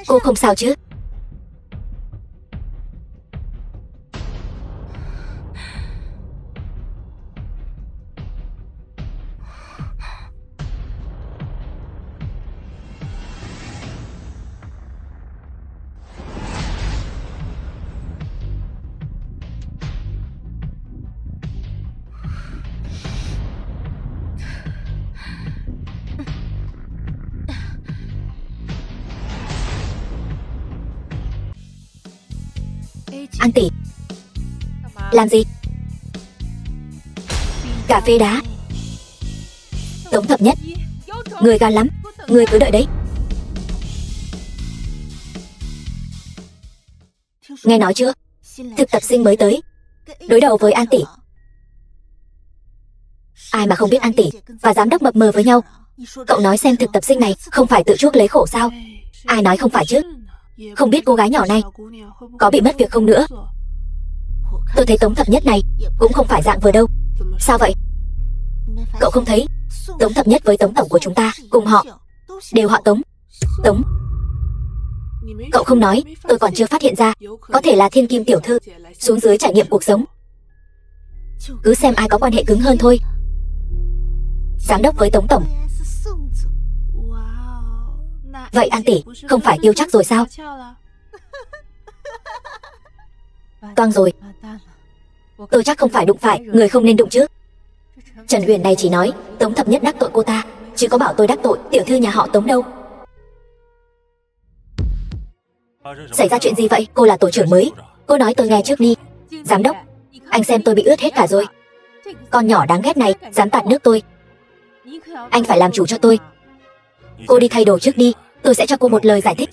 Cô không sao chứ? An tỷ, làm gì? Cà phê đá. Tống Thập Nhất, người gan lắm, người cứ đợi đấy. Nghe nói chưa? Thực tập sinh mới tới, đối đầu với An tỷ. Ai mà không biết An tỷ và giám đốc mập mờ với nhau. Cậu nói xem thực tập sinh này không phải tự chuốc lấy khổ sao? Ai nói không phải chứ? Không biết cô gái nhỏ này có bị mất việc không nữa. Tôi thấy Tống Thập Nhất này cũng không phải dạng vừa đâu. Sao vậy? Cậu không thấy Tống Thập Nhất với Tống tổng của chúng ta cùng họ, đều họ Tống. Tống. Cậu không nói, tôi còn chưa phát hiện ra. Có thể là thiên kim tiểu thư xuống dưới trải nghiệm cuộc sống. Cứ xem ai có quan hệ cứng hơn thôi. Giám đốc với Tống tổng. Vậy An tỷ không phải tiêu chắc rồi sao? Toang rồi. Tôi chắc không phải đụng phải người không nên đụng chứ. Trần Huyền này chỉ nói Tống Thập Nhất đắc tội cô ta, chứ có bảo tôi đắc tội tiểu thư nhà họ Tống đâu. Xảy ra chuyện gì vậy? Cô là tổ trưởng mới, cô nói tôi nghe trước đi. Giám đốc, anh xem tôi bị ướt hết cả rồi. Con nhỏ đáng ghét này dám tạt nước tôi. Anh phải làm chủ cho tôi. Cô đi thay đồ trước đi, tôi sẽ cho cô một lời giải thích.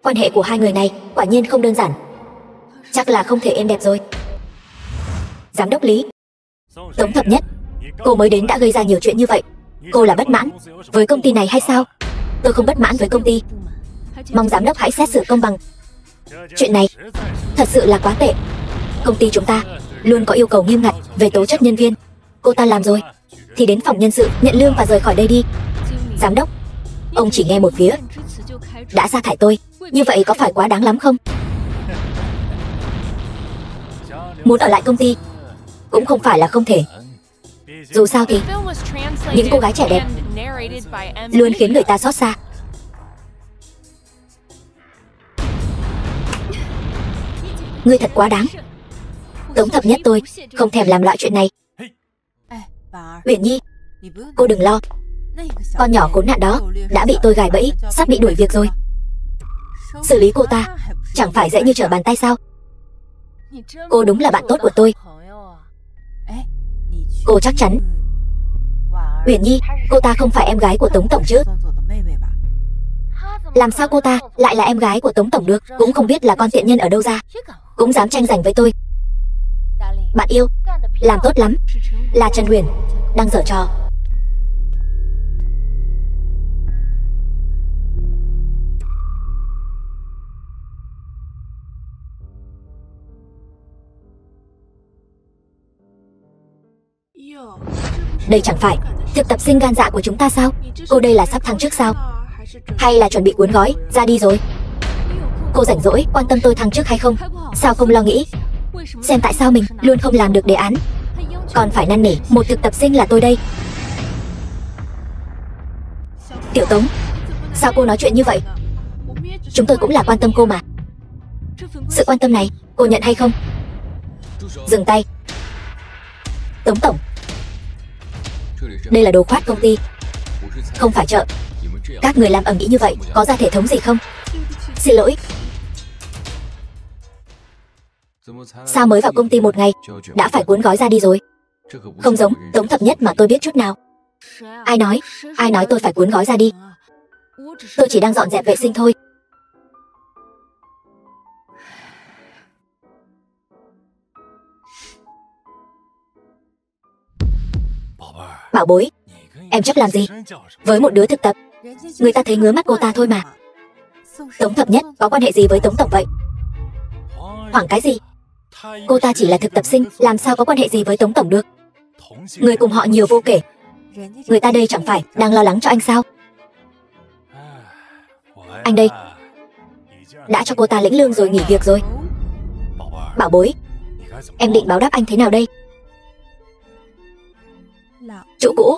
Quan hệ của hai người này quả nhiên không đơn giản. Chắc là không thể êm đẹp rồi. Giám đốc Lý. Tống Thập Nhất, cô mới đến đã gây ra nhiều chuyện như vậy. Cô là bất mãn với công ty này hay sao? Tôi không bất mãn với công ty. Mong giám đốc hãy xét xử công bằng. Chuyện này thật sự là quá tệ. Công ty chúng ta luôn có yêu cầu nghiêm ngặt về tố chất nhân viên. Cô ta làm rồi thì đến phòng nhân sự nhận lương và rời khỏi đây đi. Giám đốc, ông chỉ nghe một phía đã sa thải tôi, như vậy có phải quá đáng lắm không? Muốn ở lại công ty cũng không phải là không thể. Dù sao thì những cô gái trẻ đẹp luôn khiến người ta xót xa. Ngươi thật quá đáng. Tống Thập Nhất tôi không thèm làm loại chuyện này. Uyển Nhi, cô đừng lo. Con nhỏ khốn nạn đó đã bị tôi gài bẫy, sắp bị đuổi việc rồi. Xử lý cô ta chẳng phải dễ như trở bàn tay sao? Cô đúng là bạn tốt của tôi. Cô chắc chắn. Uyển Nhi, cô ta không phải em gái của Tống tổng chứ? Làm sao cô ta lại là em gái của Tống tổng được? Cũng không biết là con tiện nhân ở đâu ra, cũng dám tranh giành với tôi. Bạn yêu, làm tốt lắm. Là Trần Huyền đang giở trò. Đây chẳng phải thực tập sinh gan dạ của chúng ta sao? Cô đây là sắp thăng chức sao? Hay là chuẩn bị cuốn gói ra đi rồi? Cô rảnh rỗi quan tâm tôi thăng chức hay không? Sao không lo nghĩ xem tại sao mình luôn không làm được đề án, còn phải năn nỉ một thực tập sinh là tôi đây. Tiểu Tống, sao cô nói chuyện như vậy? Chúng tôi cũng là quan tâm cô mà. Sự quan tâm này cô nhận hay không? Dừng tay. Tống tổng, đây là đồ khoát công ty, không phải chợ. Các người làm ầm ĩ như vậy có ra thể thống gì không? Xin lỗi. Sao mới vào công ty một ngày đã phải cuốn gói ra đi rồi? Không giống Tống Thập Nhất mà tôi biết chút nào. Ai nói tôi phải cuốn gói ra đi? Tôi chỉ đang dọn dẹp vệ sinh thôi. Bảo bối, em chấp làm gì với một đứa thực tập? Người ta thấy ngứa mắt cô ta thôi mà. Tống Thập Nhất có quan hệ gì với Tống tổng vậy? Hoảng cái gì? Cô ta chỉ là thực tập sinh, làm sao có quan hệ gì với Tống tổng được? Người cùng họ nhiều vô kể, Người ta đây chẳng phải đang lo lắng cho anh sao? Anh đây đã cho cô ta lĩnh lương rồi nghỉ việc rồi. Bảo bối, em định báo đáp anh thế nào đây? Chỗ cũ.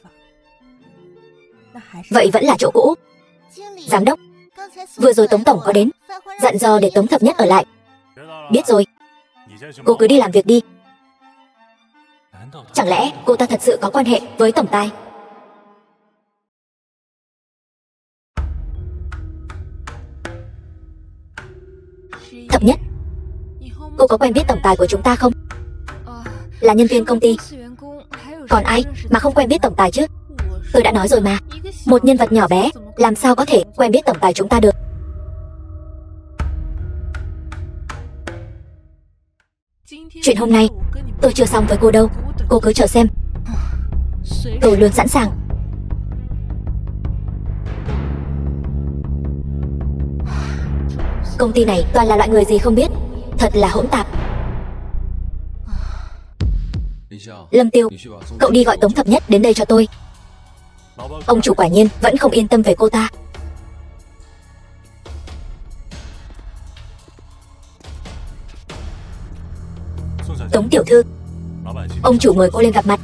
Vậy vẫn là chỗ cũ. Giám đốc, vừa rồi Tống Tổng có đến, dặn dò để Tống Thập Nhất ở lại. Biết rồi, cô cứ đi làm việc đi. Chẳng lẽ cô ta thật sự có quan hệ với Tổng Tài? Thập Nhất, cô có quen biết Tổng Tài của chúng ta không? Là nhân viên công ty. Còn ai mà không quen biết Tổng Tài chứ? Tôi đã nói rồi mà, một nhân vật nhỏ bé làm sao có thể quen biết Tổng Tài chúng ta được. Chuyện hôm nay tôi chưa xong với cô đâu. Cô cứ chờ xem. Tôi luôn sẵn sàng. Công ty này toàn là loại người gì không biết. Thật là hỗn tạp. Lâm Tiêu, cậu đi gọi Tống Thập Nhất đến đây cho tôi. Ông chủ quả nhiên vẫn không yên tâm về cô ta. Tống tiểu thư, ông chủ mời cô lên gặp mặt.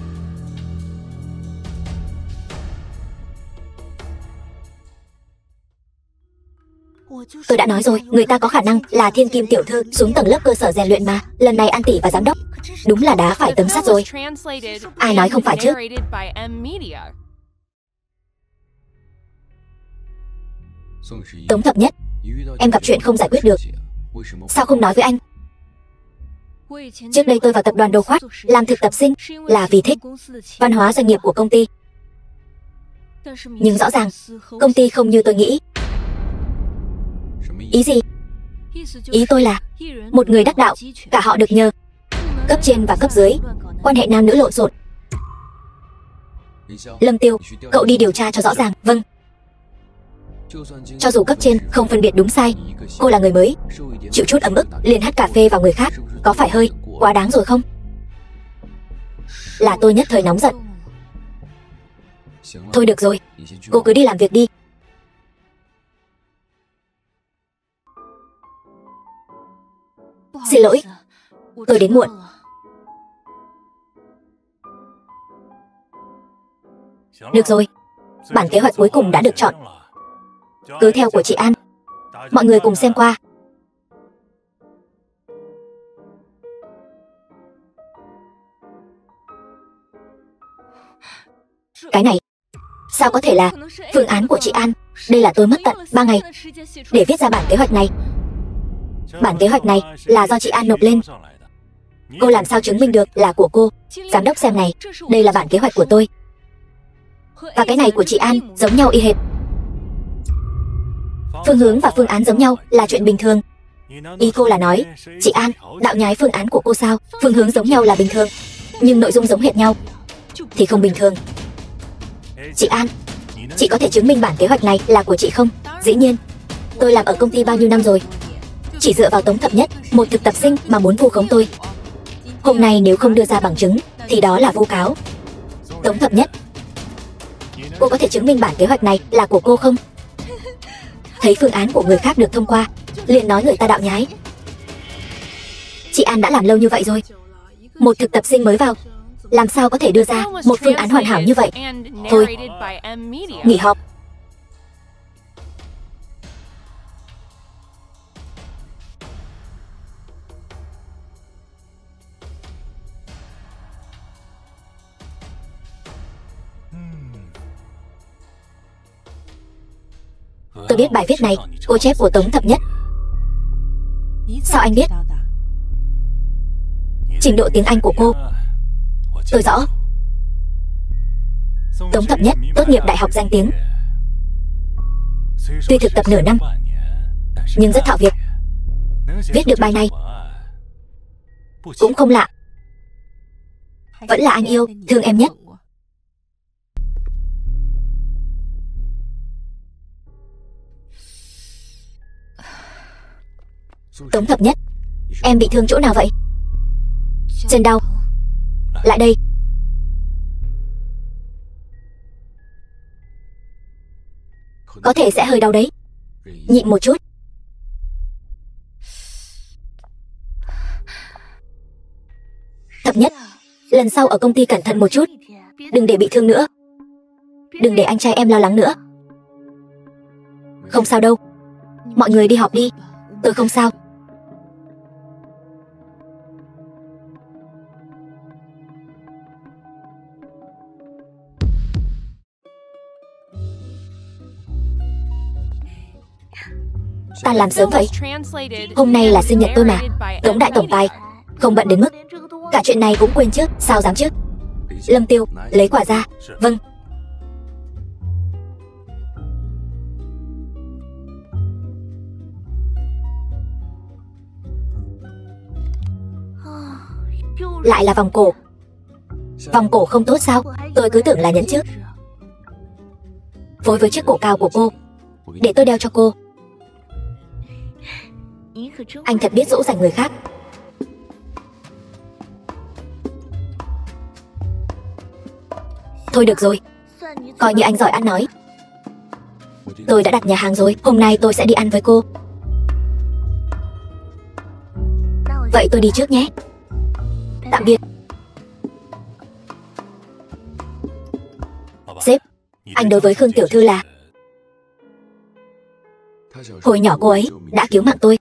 Tôi đã nói rồi, người ta có khả năng là thiên kim tiểu thư xuống tầng lớp cơ sở rèn luyện mà. Lần này An tỷ và giám đốc đúng là đá phải tấm sắt rồi. Ai nói không phải chứ? Tống Thập Nhất, em gặp chuyện không giải quyết được, sao không nói với anh? Trước đây tôi vào tập đoàn Đồ Khoát làm thực tập sinh là vì thích văn hóa doanh nghiệp của công ty. Nhưng rõ ràng công ty không như tôi nghĩ. Ý gì? Ý tôi là một người đắc đạo, cả họ được nhờ. Cấp trên và cấp dưới, quan hệ nam nữ lộn xộn. Lâm Tiêu, cậu đi điều tra cho rõ ràng. Vâng. Cho dù cấp trên không phân biệt đúng sai, cô là người mới, chịu chút ấm ức liền hắt cà phê vào người khác, có phải hơi quá đáng rồi không? Là tôi nhất thời nóng giận. Thôi được rồi, cô cứ đi làm việc đi. Xin lỗi, tôi đến muộn. Được rồi, bản kế hoạch cuối cùng đã được chọn. Cứ theo của chị An, mọi người cùng xem qua. Cái này sao có thể là phương án của chị An? Đây là tôi mất tận 3 ngày để viết ra bản kế hoạch này. Bản kế hoạch này là do chị An nộp lên. Cô làm sao chứng minh được là của cô? Giám đốc xem này, đây là bản kế hoạch của tôi. Và cái này của chị An giống nhau y hệt. Phương hướng và phương án giống nhau là chuyện bình thường. Ý cô là nói, chị An đạo nhái phương án của cô sao? Phương hướng giống nhau là bình thường, nhưng nội dung giống hệt nhau thì không bình thường. Chị An, chị có thể chứng minh bản kế hoạch này là của chị không? Dĩ nhiên, tôi làm ở công ty bao nhiêu năm rồi. Chỉ dựa vào Tống Thập Nhất, một thực tập sinh mà muốn vu khống tôi. Hôm nay nếu không đưa ra bằng chứng thì đó là vu cáo. Tống Thập Nhất, cô có thể chứng minh bản kế hoạch này là của cô không? Thấy phương án của người khác được thông qua, liền nói người ta đạo nhái. Chị An đã làm lâu như vậy rồi, một thực tập sinh mới vào làm sao có thể đưa ra một phương án hoàn hảo như vậy? Thôi, nghỉ họp. Tôi biết bài viết này cô chép của Tống Thập Nhất. Sao anh biết? Trình độ tiếng Anh của cô tôi rõ. Tống Thập Nhất tốt nghiệp đại học danh tiếng, tuy thực tập nửa năm nhưng rất thạo việc. Viết được bài này cũng không lạ. Vẫn là anh yêu thương em nhất. Tống Thập Nhất, em bị thương chỗ nào vậy? Chân đau. Lại đây. có thể sẽ hơi đau đấy. Nhịn một chút. Thập Nhất, lần sau ở công ty cẩn thận một chút, đừng để bị thương nữa. Đừng để anh trai em lo lắng nữa. Không sao đâu. Mọi người đi họp đi. Tôi không sao. Ta làm sớm vậy. Hôm nay là sinh nhật tôi mà. Tống đại tổng tài. Không bận đến mức cả chuyện này cũng quên chứ. Sao dám chứ. Lâm Tiêu, lấy quả ra. Vâng. Lại là vòng cổ. Vòng cổ không tốt sao? Tôi cứ tưởng là nhẫn chứ. Phối với chiếc cổ cao của cô. Để tôi đeo cho cô. Anh thật biết dỗ dành người khác. Thôi được rồi. Coi như anh giỏi ăn nói. Tôi đã đặt nhà hàng rồi. Hôm nay tôi sẽ đi ăn với cô. Vậy tôi đi trước nhé. Tạm biệt. Sếp, anh đối với Khương tiểu thư là... Hồi nhỏ cô ấy đã cứu mạng tôi.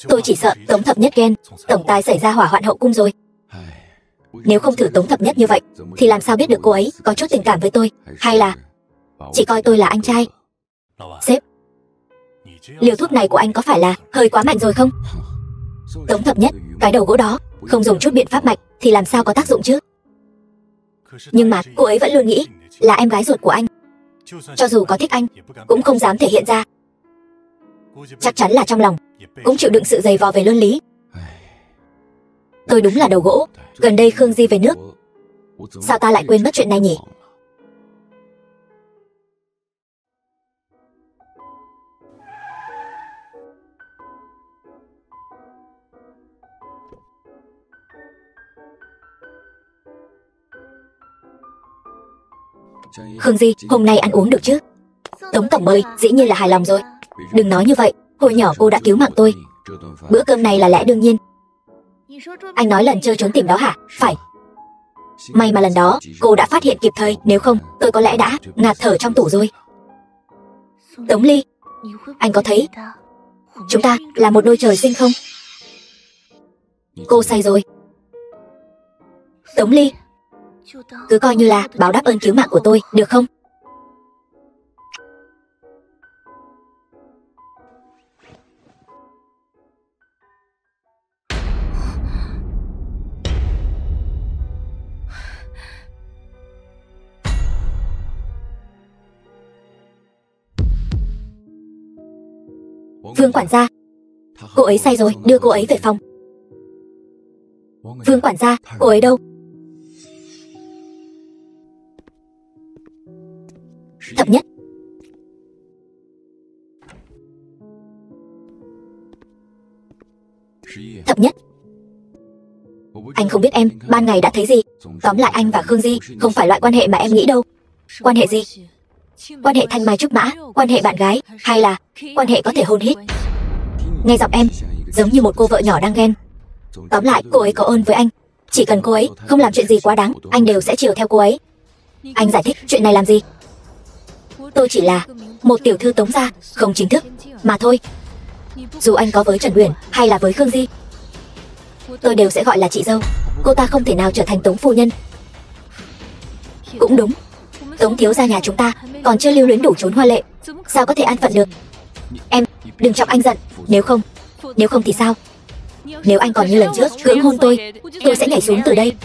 Tôi chỉ sợ Tống Thập Nhất ghen. Tổng tài xảy ra hỏa hoạn hậu cung rồi. Nếu không thử Tống Thập Nhất như vậy thì làm sao biết được cô ấy có chút tình cảm với tôi, hay là chỉ coi tôi là anh trai. Sếp, liều thuốc này của anh có phải là hơi quá mạnh rồi không? Tống Thập Nhất, cái đầu gỗ đó không dùng chút biện pháp mạnh thì làm sao có tác dụng chứ. Nhưng mà cô ấy vẫn luôn nghĩ là em gái ruột của anh. Cho dù có thích anh cũng không dám thể hiện ra. Chắc chắn là trong lòng cũng chịu đựng sự giày vò về luân lý. Tôi đúng là đầu gỗ. Gần đây Khương Di về nước. Sao ta lại quên mất chuyện này nhỉ? Khương Di, hôm nay ăn uống được chứ? Tống tổng mời, dĩ nhiên là hài lòng rồi. Đừng nói như vậy, hồi nhỏ cô đã cứu mạng tôi. Bữa cơm này là lẽ đương nhiên. Anh nói lần chơi trốn tìm đó hả? Phải. May mà lần đó cô đã phát hiện kịp thời, nếu không tôi có lẽ đã ngạt thở trong tủ rồi. Tống Ly, anh có thấy chúng ta là một đôi trời sinh không? Cô say rồi. Tống Ly, cứ coi như là báo đáp ơn cứu mạng của tôi, được không? Vương quản gia, cô ấy say rồi, đưa cô ấy về phòng. Vương quản gia, cô ấy đâu? Thập Nhất, Thập Nhất, anh không biết em ban ngày đã thấy gì. Tóm lại anh và Khương Di không phải loại quan hệ mà em nghĩ đâu. Quan hệ gì? Quan hệ thanh mai trúc mã, quan hệ bạn gái, hay là quan hệ có thể hôn hít? Nghe giọng em giống như một cô vợ nhỏ đang ghen. Tóm lại cô ấy có ơn với anh. Chỉ cần cô ấy không làm chuyện gì quá đáng, anh đều sẽ chiều theo cô ấy. Anh giải thích chuyện này làm gì? Tôi chỉ là một tiểu thư Tống gia, không chính thức mà thôi. Dù anh có với Trần Uyển hay là với Khương Di, tôi đều sẽ gọi là chị dâu. Cô ta không thể nào trở thành Tống phu nhân. Cũng đúng, Tống thiếu gia nhà chúng ta còn chưa lưu luyến đủ chốn hoa lệ, sao có thể an phận được. Em đừng chọc anh giận. Nếu không thì sao? Nếu anh còn như lần trước cưỡng hôn tôi sẽ nhảy xuống từ đây.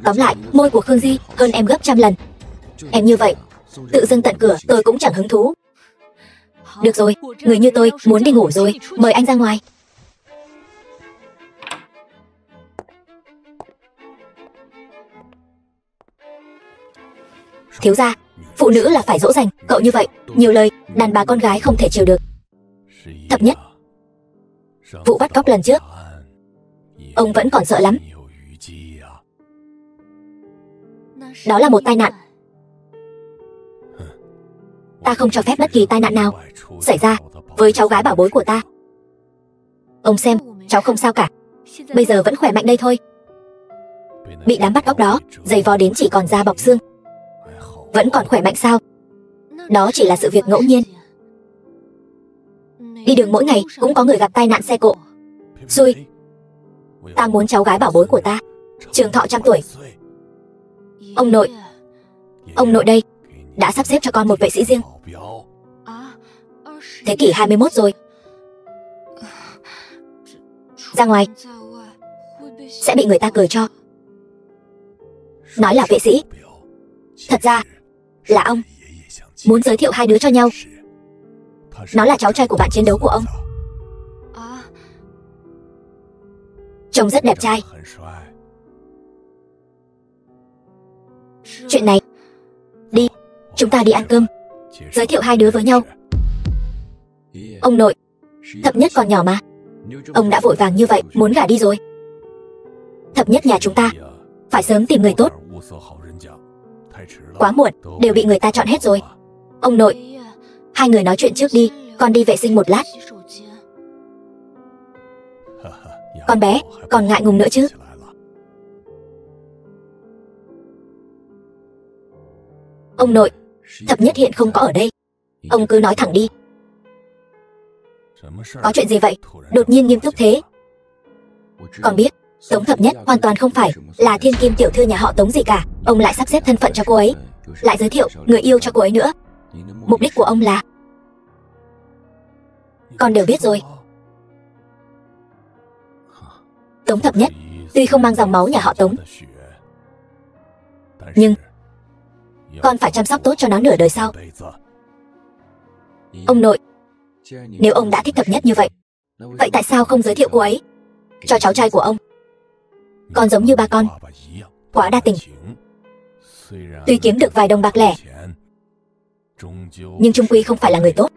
Tóm lại, môi của Khương Di hơn em gấp trăm lần. Em như vậy, tự dưng tận cửa tôi cũng chẳng hứng thú. Được rồi, người như tôi muốn đi ngủ rồi, mời anh ra ngoài. Thiếu gia, phụ nữ là phải dỗ dành, cậu như vậy, nhiều lời, đàn bà con gái không thể chịu được. Thập Nhất, vụ bắt cóc lần trước, ông vẫn còn sợ lắm. Đó là một tai nạn. Ta không cho phép bất kỳ tai nạn nào xảy ra với cháu gái bảo bối của ta. Ông xem, cháu không sao cả. Bây giờ vẫn khỏe mạnh đây thôi. Bị đám bắt cóc đó giày vò đến chỉ còn da bọc xương, vẫn còn khỏe mạnh sao? Đó chỉ là sự việc ngẫu nhiên. Đi đường mỗi ngày cũng có người gặp tai nạn xe cộ. Xui. Ta muốn cháu gái bảo bối của ta trường thọ 100 tuổi. Ông nội đây đã sắp xếp cho con một vệ sĩ riêng. Thế kỷ 21 rồi. Ra ngoài sẽ bị người ta cười cho. Nói là vệ sĩ, thật ra là ông muốn giới thiệu hai đứa cho nhau. Nó là cháu trai của bạn chiến đấu của ông. Trông rất đẹp trai. Chuyện này, đi, chúng ta đi ăn cơm, giới thiệu hai đứa với nhau. Ông nội, Thập Nhất còn nhỏ mà, ông đã vội vàng như vậy muốn gả đi rồi. Thập Nhất nhà chúng ta phải sớm tìm người tốt. Quá muộn, đều bị người ta chọn hết rồi. Ông nội, hai người nói chuyện trước đi, con đi vệ sinh một lát. Con bé còn ngại ngùng nữa chứ. Ông nội, Thập Nhất hiện không có ở đây. Ông cứ nói thẳng đi. Có chuyện gì vậy? Đột nhiên nghiêm túc thế. Con biết, Tống Thập Nhất hoàn toàn không phải là thiên kim tiểu thư nhà họ Tống gì cả. Ông lại sắp xếp thân phận cho cô ấy, lại giới thiệu người yêu cho cô ấy nữa. Mục đích của ông là... Con đều biết rồi. Tống Thập Nhất tuy không mang dòng máu nhà họ Tống, nhưng con phải chăm sóc tốt cho nó nửa đời sau. Ông nội, nếu ông đã thích Thập Nhất như vậy, vậy tại sao không giới thiệu cô ấy cho cháu trai của ông? Con giống như ba con, quá đa tình. Tuy kiếm được vài đồng bạc lẻ, nhưng chung quy không phải là người tốt.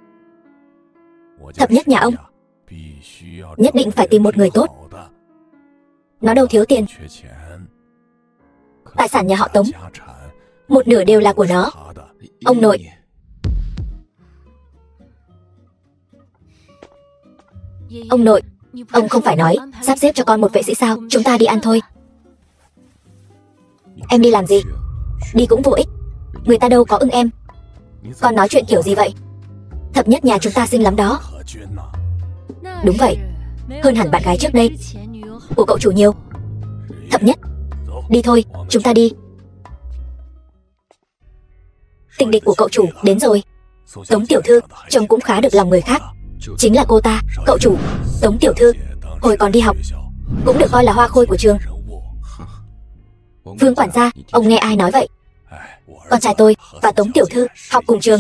Thập Nhất nhà ông nhất định phải tìm một người tốt. Nó đâu thiếu tiền. Tài sản nhà họ Tống một nửa đều là của nó. Ông nội, ông nội, ông không phải nói sắp xếp cho con một vệ sĩ sao? Chúng ta đi ăn thôi. Em đi làm gì? Đi cũng vô ích, người ta đâu có ưng em. Con nói chuyện kiểu gì vậy? Thập Nhất nhà chúng ta xinh lắm đó. Đúng vậy, hơn hẳn bạn gái trước đây của cậu chủ nhiều. Thập Nhất, đi thôi, chúng ta đi. Tình địch của cậu chủ đến rồi. Tống tiểu thư trông cũng khá được lòng người khác. Chính là cô ta, cậu chủ. Tống tiểu thư hồi còn đi học cũng được coi là hoa khôi của trường. Vương quản gia, ông nghe ai nói vậy? Con trai tôi và Tống tiểu thư học cùng trường.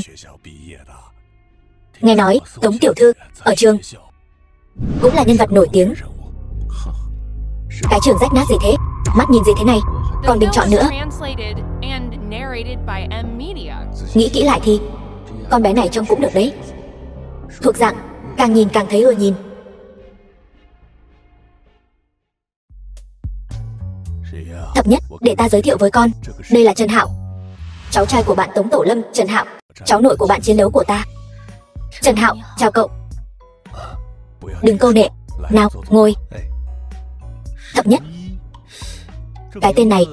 Nghe nói Tống tiểu thư ở trường cũng là nhân vật nổi tiếng. Cái trường rách nát gì thế? Mắt nhìn gì thế này? Còn bình chọn nữa. Nghĩ kỹ lại thì con bé này trông cũng được đấy. Thuộc dạng càng nhìn càng thấy ưa nhìn. Thập Nhất, để ta giới thiệu với con. Đây là Trần Hạo, cháu trai của bạn Tống Tổ Lâm. Trần Hạo, cháu nội của bạn chiến đấu của ta. Trần Hạo, chào cậu. Đừng câu nệ. Nào, ngồi. Thập Nhất, cái tên này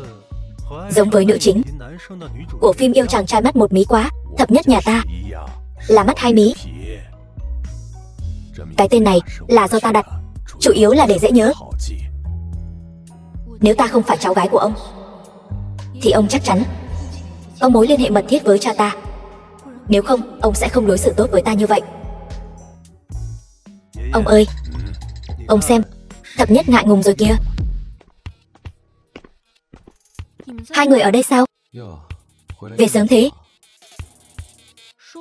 giống với nữ chính của phim yêu chàng trai mắt một mí quá. Thập Nhất nhà ta là mắt hai mí. Cái tên này là do ta đặt, chủ yếu là để dễ nhớ. Nếu ta không phải cháu gái của ông, thì ông chắc chắn có mối liên hệ mật thiết với cha ta. Nếu không, ông sẽ không đối xử tốt với ta như vậy. Ông ơi, ông xem, Thập Nhất ngại ngùng rồi kìa. Hai người ở đây sao? Về sớm thế?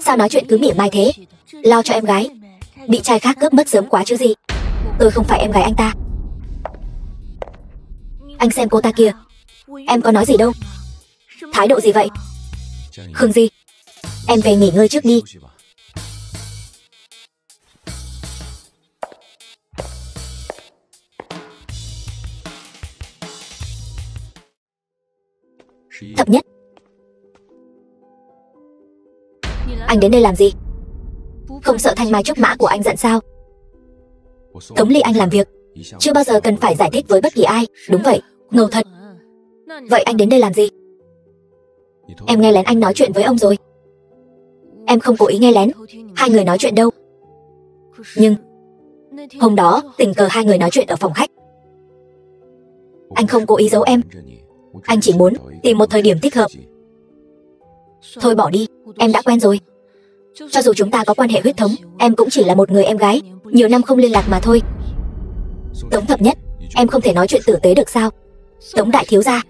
Sao nói chuyện cứ mỉa mai thế? Lo cho em gái bị trai khác cướp mất sớm quá chứ gì. Tôi không phải em gái anh ta. Anh xem cô ta kìa. Em có nói gì đâu. Thái độ gì vậy? Khương Di, em về nghỉ ngơi trước đi. Thập Nhất, Anh đến đây làm gì? Không sợ thanh mai trúc mã của anh giận sao? Tống Ly, anh làm việc chưa bao giờ cần phải giải thích với bất kỳ ai. Đúng vậy, ngầu thật. Vậy anh đến đây làm gì? Em nghe lén anh nói chuyện với ông rồi. Em không cố ý nghe lén. Hai người nói chuyện đâu. Nhưng hôm đó tình cờ hai người nói chuyện ở phòng khách. Anh không cố ý giấu em. Anh chỉ muốn tìm một thời điểm thích hợp. Thôi bỏ đi, em đã quen rồi. Cho dù chúng ta có quan hệ huyết thống, em cũng chỉ là một người em gái, nhiều năm không liên lạc mà thôi. Tống Thập Nhất, em không thể nói chuyện tử tế được sao? Tống đại thiếu gia,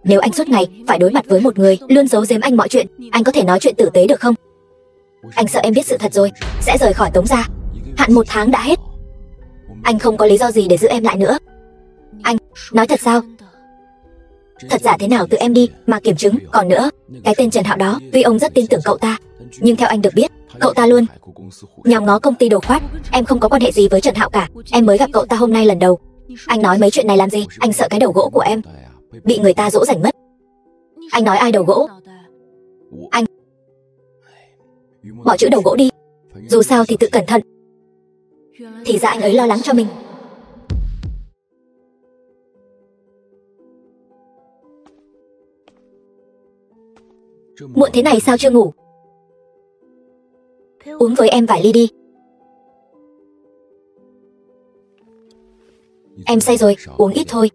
nếu anh suốt ngày phải đối mặt với một người luôn giấu giếm anh mọi chuyện, anh có thể nói chuyện tử tế được không? Anh sợ em biết sự thật rồi sẽ rời khỏi Tống gia. Hạn 1 tháng đã hết. Anh không có lý do gì để giữ em lại nữa. Anh nói thật sao? Thật giả thế nào tự em đi mà kiểm chứng. Còn nữa, cái tên Trần Hạo đó, vì ông rất tin tưởng cậu ta, nhưng theo anh được biết, cậu ta luôn nhòm ngó công ty đồ khoát. Em không có quan hệ gì với Trần Hạo cả. Em mới gặp cậu ta hôm nay lần đầu. Anh nói mấy chuyện này làm gì? Anh sợ cái đầu gỗ của em bị người ta dỗ dành mất. Anh nói ai đầu gỗ? Anh bỏ chữ đầu gỗ đi. Dù sao thì tự cẩn thận. Thì ra anh ấy lo lắng cho mình. Muộn thế này sao chưa ngủ? Uống với em vài ly đi. Em say rồi, uống ít thôi.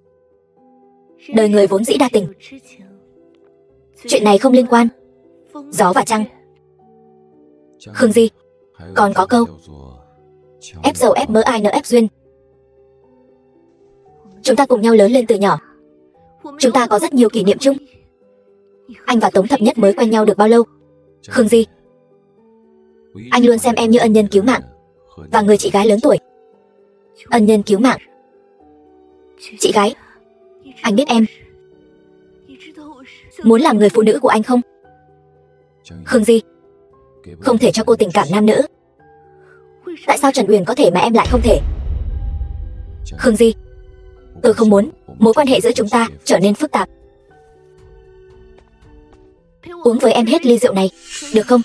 Đời người vốn dĩ đa tình. Chuyện này không liên quan. Gió và trăng. Khương Di, còn có câu ép dầu ép mỡ ai nỡ ép duyên. Chúng ta cùng nhau lớn lên từ nhỏ. Chúng ta có rất nhiều kỷ niệm chung. Anh và Tống Thập Nhất mới quen nhau được bao lâu? Khương Di, anh luôn xem em như ân nhân cứu mạng và người chị gái lớn tuổi. Ân nhân cứu mạng. Chị gái, anh biết em muốn làm người phụ nữ của anh không? Khương Di, không thể cho cô tình cảm nam nữ. Tại sao Trần Uyển có thể mà em lại không thể? Khương Di, tôi không muốn mối quan hệ giữa chúng ta trở nên phức tạp. Uống với em hết ly rượu này, được không?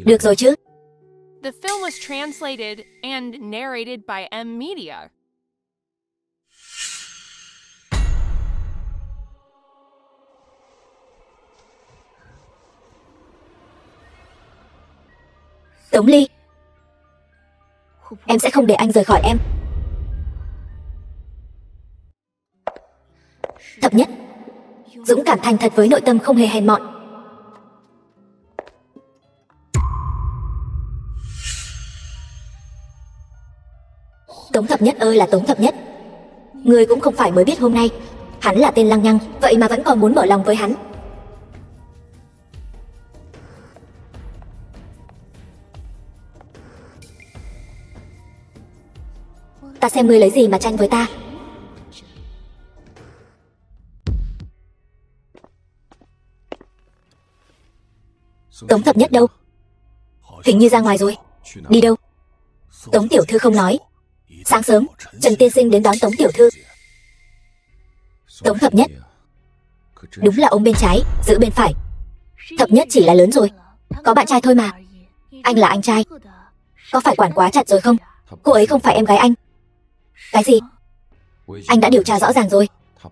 Được rồi chứ? The film was translated and narrated by M Media. Tống Ly, em sẽ không để anh rời khỏi em. Thập Nhất, dũng cảm thành thật với nội tâm không hề hèn mọn. Tống Thập Nhất ơi là Tống Thập Nhất, người cũng không phải mới biết hôm nay hắn là tên lăng nhăng, vậy mà vẫn còn muốn mở lòng với hắn. Ta xem ngươi lấy gì mà tranh với ta. Tống Thập Nhất đâu? Hình như ra ngoài rồi. Đi đâu? Tống tiểu thư không nói. Sáng sớm, Trần tiên sinh đến đón Tống tiểu thư. Tống Thập Nhất, đúng là ôm bên trái, giữ bên phải. Thập Nhất chỉ là lớn rồi, có bạn trai thôi mà. Anh là anh trai, có phải quản quá chặt rồi không? Cô ấy không phải em gái anh. Cái gì? Anh đã điều tra rõ ràng rồi.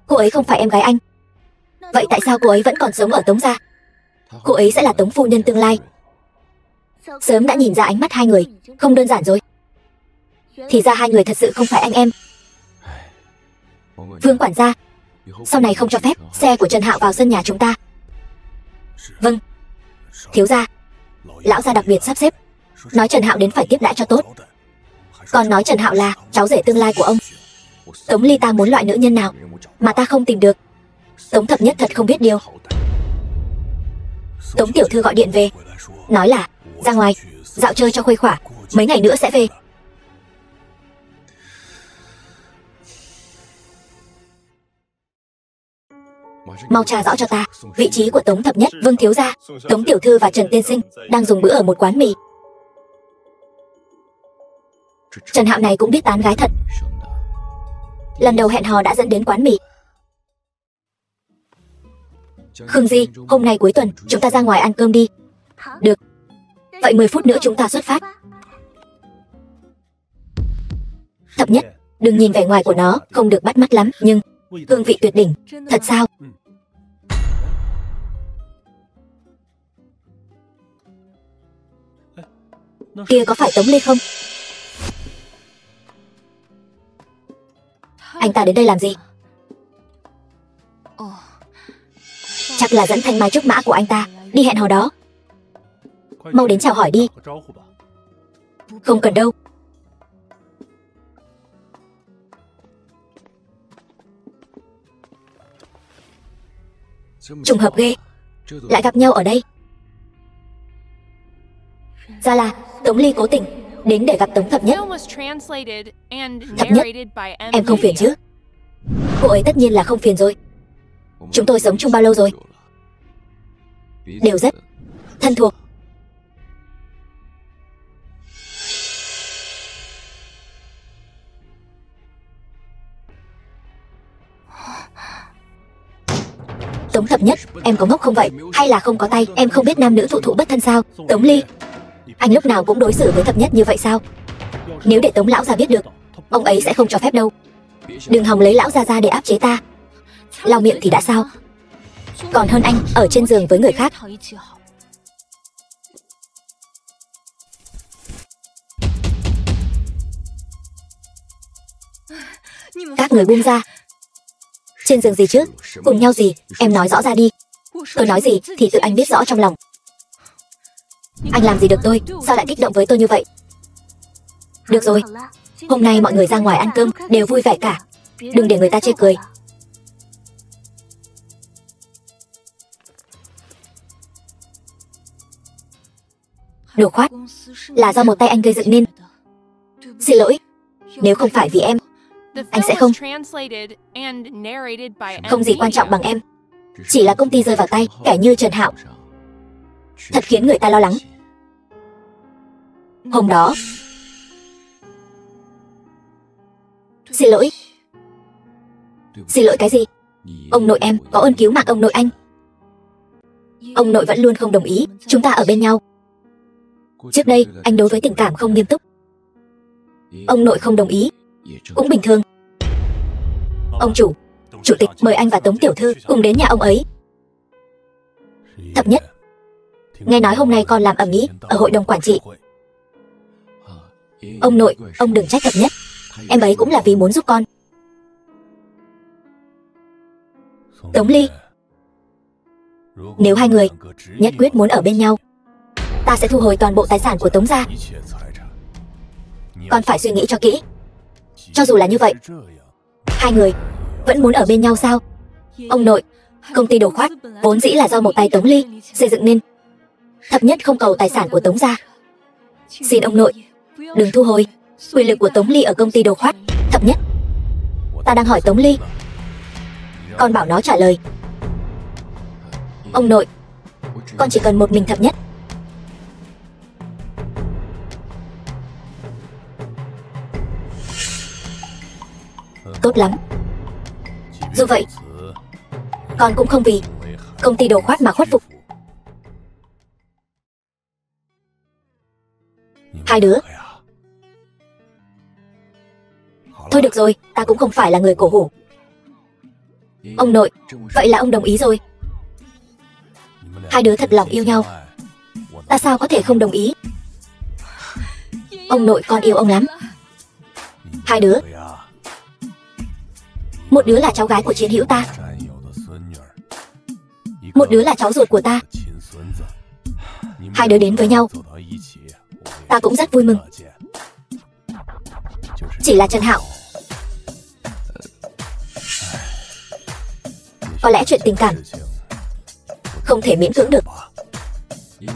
Cô ấy không phải em gái anh. Vậy tại sao cô ấy vẫn còn sống ở Tống gia? Cô ấy sẽ là Tống phu nhân tương lai. Sớm đã nhìn ra ánh mắt hai người không đơn giản rồi. Thì ra hai người thật sự không phải anh em. Vương quản gia, sau này không cho phép xe của Trần Hạo vào sân nhà chúng ta. Vâng. Thiếu gia, lão gia đặc biệt sắp xếp, nói Trần Hạo đến phải tiếp đãi cho tốt. Còn nói Trần Hạo là cháu rể tương lai của ông. Tống Ly, ta muốn loại nữ nhân nào mà ta không tìm được? Tống Thập Nhất thật không biết điều. Tống tiểu thư gọi điện về, nói là ra ngoài dạo chơi cho khuây khỏa, mấy ngày nữa sẽ về. Mau tra rõ cho ta vị trí của Tống Thập Nhất. Vương thiếu gia, Tống tiểu thư và Trần tiên sinh đang dùng bữa ở một quán mì. Trần Hạo này cũng biết tán gái thật. Lần đầu hẹn hò đã dẫn đến quán mì. Khương Di, hôm nay cuối tuần, chúng ta ra ngoài ăn cơm đi. Được. Vậy 10 phút nữa chúng ta xuất phát. Thập nhất, đừng nhìn vẻ ngoài của nó, không được bắt mắt lắm, nhưng hương vị tuyệt đỉnh. Thật sao? Kia có phải Tống Ly không? Anh ta đến đây làm gì? Chắc là dẫn thanh mai trúc mã của anh ta đi hẹn hò đó. Mau đến chào hỏi đi. Không cần đâu. Trùng hợp ghê, lại gặp nhau ở đây. Ra là Tống Ly cố tình đến để gặp Tống Thập Nhất. Thập Nhất, em không phiền chứ? Cô ấy tất nhiên là không phiền rồi. Chúng tôi sống chung bao lâu rồi? Đều rất thân thuộc. Tống Thập Nhất, em có ngốc không vậy? Hay là không có tay, em không biết nam nữ thụ thụ bất thân sao? Tống Ly, anh lúc nào cũng đối xử với Thập Nhất như vậy sao? Nếu để Tống lão gia biết được, ông ấy sẽ không cho phép đâu. Đừng hòng lấy lão gia ra để áp chế ta. Lau miệng thì đã sao? Còn hơn anh ở trên giường với người khác. Các người buông ra. Trên giường gì chứ? Cùng nhau gì? Em nói rõ ra đi. Tôi nói gì thì tự anh biết rõ trong lòng. Anh làm gì được tôi? Sao lại kích động với tôi như vậy? Được rồi, hôm nay mọi người ra ngoài ăn cơm đều vui vẻ cả. Đừng để người ta chê cười. Đồ khoát, là do một tay anh gây dựng nên. Xin lỗi, nếu không phải vì em, anh sẽ không. Không gì quan trọng bằng em. Chỉ là công ty rơi vào tay kẻ như Trần Hạo, thật khiến người ta lo lắng. Hôm đó, xin lỗi. Xin lỗi cái gì? Ông nội em có ơn cứu mạng ông nội anh. Ông nội vẫn luôn không đồng ý chúng ta ở bên nhau. Trước đây anh đối với tình cảm không nghiêm túc. Ông nội không đồng ý cũng bình thường. Ông chủ, chủ tịch mời anh và Tống tiểu thư cùng đến nhà ông ấy. Thập Nhất, nghe nói hôm nay con làm ầm ĩ ở hội đồng quản trị. Ông nội, ông đừng trách Thập Nhất. Em ấy cũng là vì muốn giúp con. Tống Ly, nếu hai người nhất quyết muốn ở bên nhau, ta sẽ thu hồi toàn bộ tài sản của Tống gia. Con phải suy nghĩ cho kỹ. Cho dù là như vậy, hai người vẫn muốn ở bên nhau sao? Ông nội, công ty đồ khoát vốn dĩ là do một tay Tống Ly xây dựng nên. Thập Nhất không cầu tài sản của Tống gia. Xin ông nội đừng thu hồi quyền lực của Tống Ly ở công ty đồ khoát. Thập Nhất, ta đang hỏi Tống Ly, con bảo nó trả lời. Ông nội, con chỉ cần một mình Thập Nhất. Tốt lắm. Dù vậy, con cũng không vì công ty đồ khoát mà khuất phục. Hai đứa. Thôi được rồi, ta cũng không phải là người cổ hủ. Ông nội, vậy là ông đồng ý rồi. Hai đứa thật lòng yêu nhau, ta sao có thể không đồng ý? Ông nội, con yêu ông lắm. Hai đứa, một đứa là cháu gái của chiến hữu ta, một đứa là cháu ruột của ta. Hai đứa đến với nhau, ta cũng rất vui mừng. Chỉ là Trần Hạo, có lẽ chuyện tình cảm không thể miễn cưỡng được.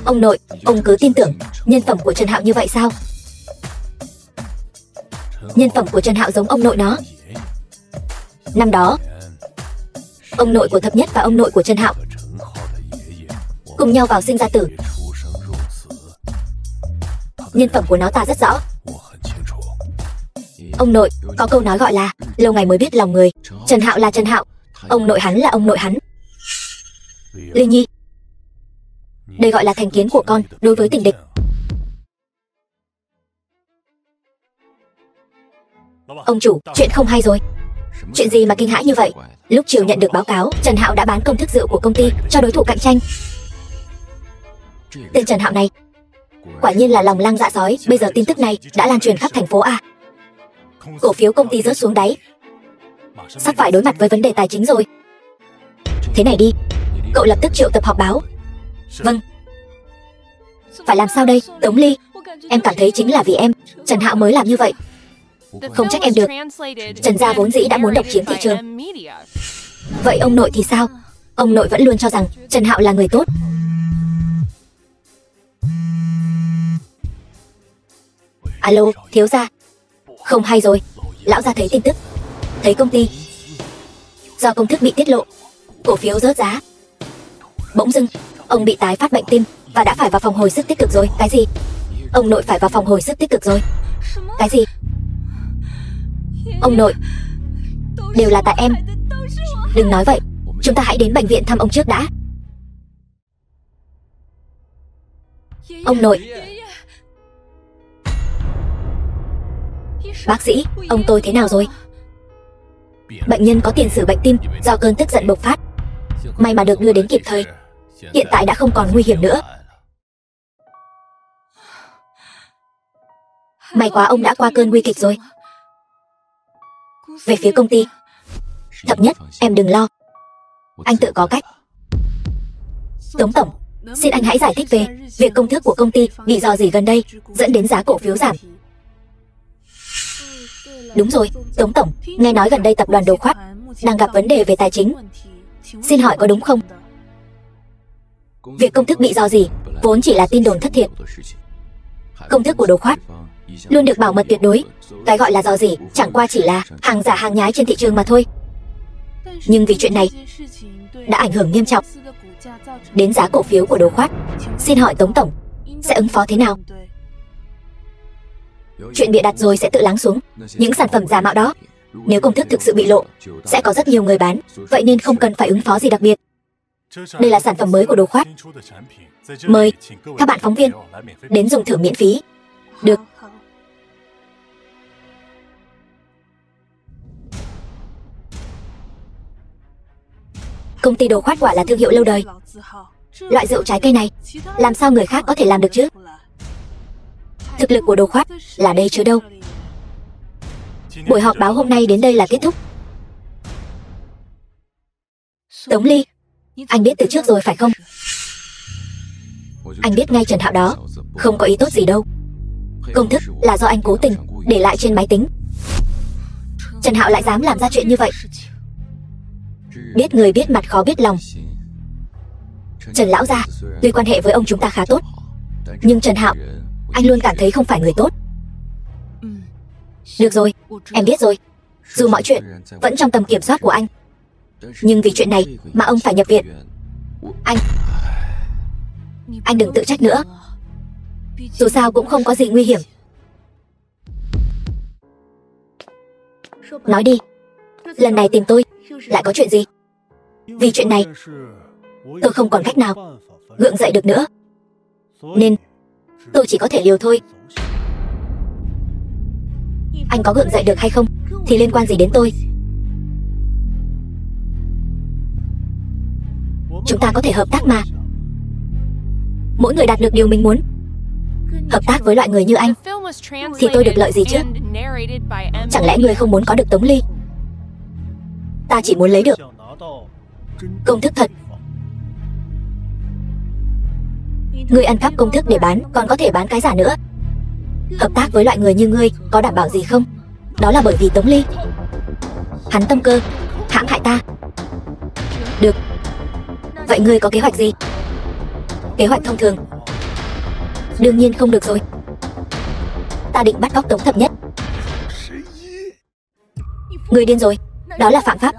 Ông nội, ông cứ tin tưởng nhân phẩm của Trần Hạo như vậy sao? Nhân phẩm của Trần Hạo giống ông nội nó. Năm đó, ông nội của Thập Nhất và ông nội của Trần Hạo cùng nhau vào sinh ra tử. Nhân phẩm của nó ta rất rõ. Ông nội, có câu nói gọi là lâu ngày mới biết lòng người. Trần Hạo là Trần Hạo, ông nội hắn là ông nội hắn. Ly Nhi, đây gọi là thành kiến của con đối với tình địch. Ông chủ, chuyện không hay rồi. Chuyện gì mà kinh hãi như vậy? Lúc chiều nhận được báo cáo, Trần Hạo đã bán công thức rượu của công ty cho đối thủ cạnh tranh. Tên Trần Hạo này quả nhiên là lòng lang dạ sói. Bây giờ tin tức này đã lan truyền khắp thành phố A. Cổ phiếu công ty rớt xuống đáy, sắp phải đối mặt với vấn đề tài chính rồi. Thế này đi, cậu lập tức triệu tập họp báo. Vâng. Phải làm sao đây, Tống Ly? Em cảm thấy chính là vì em, Trần Hạo mới làm như vậy. Không trách em được. Trần gia vốn dĩ đã muốn độc chiếm thị trường. Vậy ông nội thì sao? Ông nội vẫn luôn cho rằng Trần Hạo là người tốt. Alo, thiếu gia. Không hay rồi. Lão gia thấy tin tức, thấy công ty do công thức bị tiết lộ, cổ phiếu rớt giá. Bỗng dưng, ông bị tái phát bệnh tim và đã phải vào phòng hồi sức tích cực rồi. Cái gì? Ông nội phải vào phòng hồi sức tích cực rồi. Cái gì? Ông nội, đều là tại em. Đừng nói vậy, chúng ta hãy đến bệnh viện thăm ông trước đã. Ông nội. Bác sĩ, ông tôi thế nào rồi? Bệnh nhân có tiền sử bệnh tim do cơn tức giận bộc phát. May mà được đưa đến kịp thời. Hiện tại đã không còn nguy hiểm nữa. May quá ông đã qua cơn nguy kịch rồi. Về phía công ty, Thập Nhất, em đừng lo, anh tự có cách. Tống tổng, xin anh hãy giải thích về việc công thức của công ty bị rò rỉ gần đây dẫn đến giá cổ phiếu giảm. Đúng rồi, Tống tổng, nghe nói gần đây tập đoàn Đồ Khoát đang gặp vấn đề về tài chính. Xin hỏi có đúng không? Việc công thức bị rò rỉ vốn chỉ là tin đồn thất thiệt. Công thức của Đồ Khoát luôn được bảo mật tuyệt đối. Cái gọi là rò rỉ chẳng qua chỉ là hàng giả hàng nhái trên thị trường mà thôi. Nhưng vì chuyện này đã ảnh hưởng nghiêm trọng đến giá cổ phiếu của Đồ Khoát, xin hỏi Tống tổng sẽ ứng phó thế nào? Chuyện bịa đặt rồi sẽ tự lắng xuống. Những sản phẩm giả mạo đó, nếu công thức thực sự bị lộ, sẽ có rất nhiều người bán. Vậy nên không cần phải ứng phó gì đặc biệt. Đây là sản phẩm mới của Đồ Khoát. Mời các bạn phóng viên đến dùng thử miễn phí. Được. Công ty Đồ Khoát quả là thương hiệu lâu đời. Loại rượu trái cây này làm sao người khác có thể làm được chứ? Thực lực của Đồ Khoát là đây chứ đâu. Buổi họp báo hôm nay đến đây là kết thúc. Tống Ly, anh biết từ trước rồi phải không? Anh biết ngay Trần Hạo đó không có ý tốt gì đâu. Công thức là do anh cố tình để lại trên máy tính. Trần Hạo lại dám làm ra chuyện như vậy. Biết người biết mặt khó biết lòng. Trần lão gia tuy quan hệ với ông chúng ta khá tốt, nhưng Trần Hạo anh luôn cảm thấy không phải người tốt. Được rồi, em biết rồi. Dù mọi chuyện vẫn trong tầm kiểm soát của anh, nhưng vì chuyện này mà ông phải nhập viện. Anh đừng tự trách nữa. Dù sao cũng không có gì nguy hiểm. Nói đi, lần này tìm tôi lại có chuyện gì? Vì chuyện này tôi không còn cách nào gượng dậy được nữa, nên tôi chỉ có thể liều thôi. Anh có gượng dậy được hay không thì liên quan gì đến tôi? Chúng ta có thể hợp tác mà. Mỗi người đạt được điều mình muốn. Hợp tác với loại người như anh thì tôi được lợi gì chứ? Chẳng lẽ người không muốn có được Tống Ly? Ta chỉ muốn lấy được công thức thật. Ngươi ăn cắp công thức để bán, còn có thể bán cái giả nữa. Hợp tác với loại người như ngươi có đảm bảo gì không? Đó là bởi vì Tống Ly hắn tâm cơ hãm hại ta. Được. Vậy ngươi có kế hoạch gì? Kế hoạch thông thường? Đương nhiên không được rồi. Ta định bắt cóc Tống Thập Nhất. Ngươi điên rồi, đó là phạm pháp.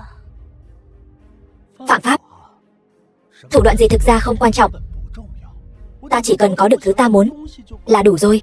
Phạm pháp? Thủ đoạn gì thực ra không quan trọng. Ta chỉ cần có được thứ ta muốn là đủ rồi.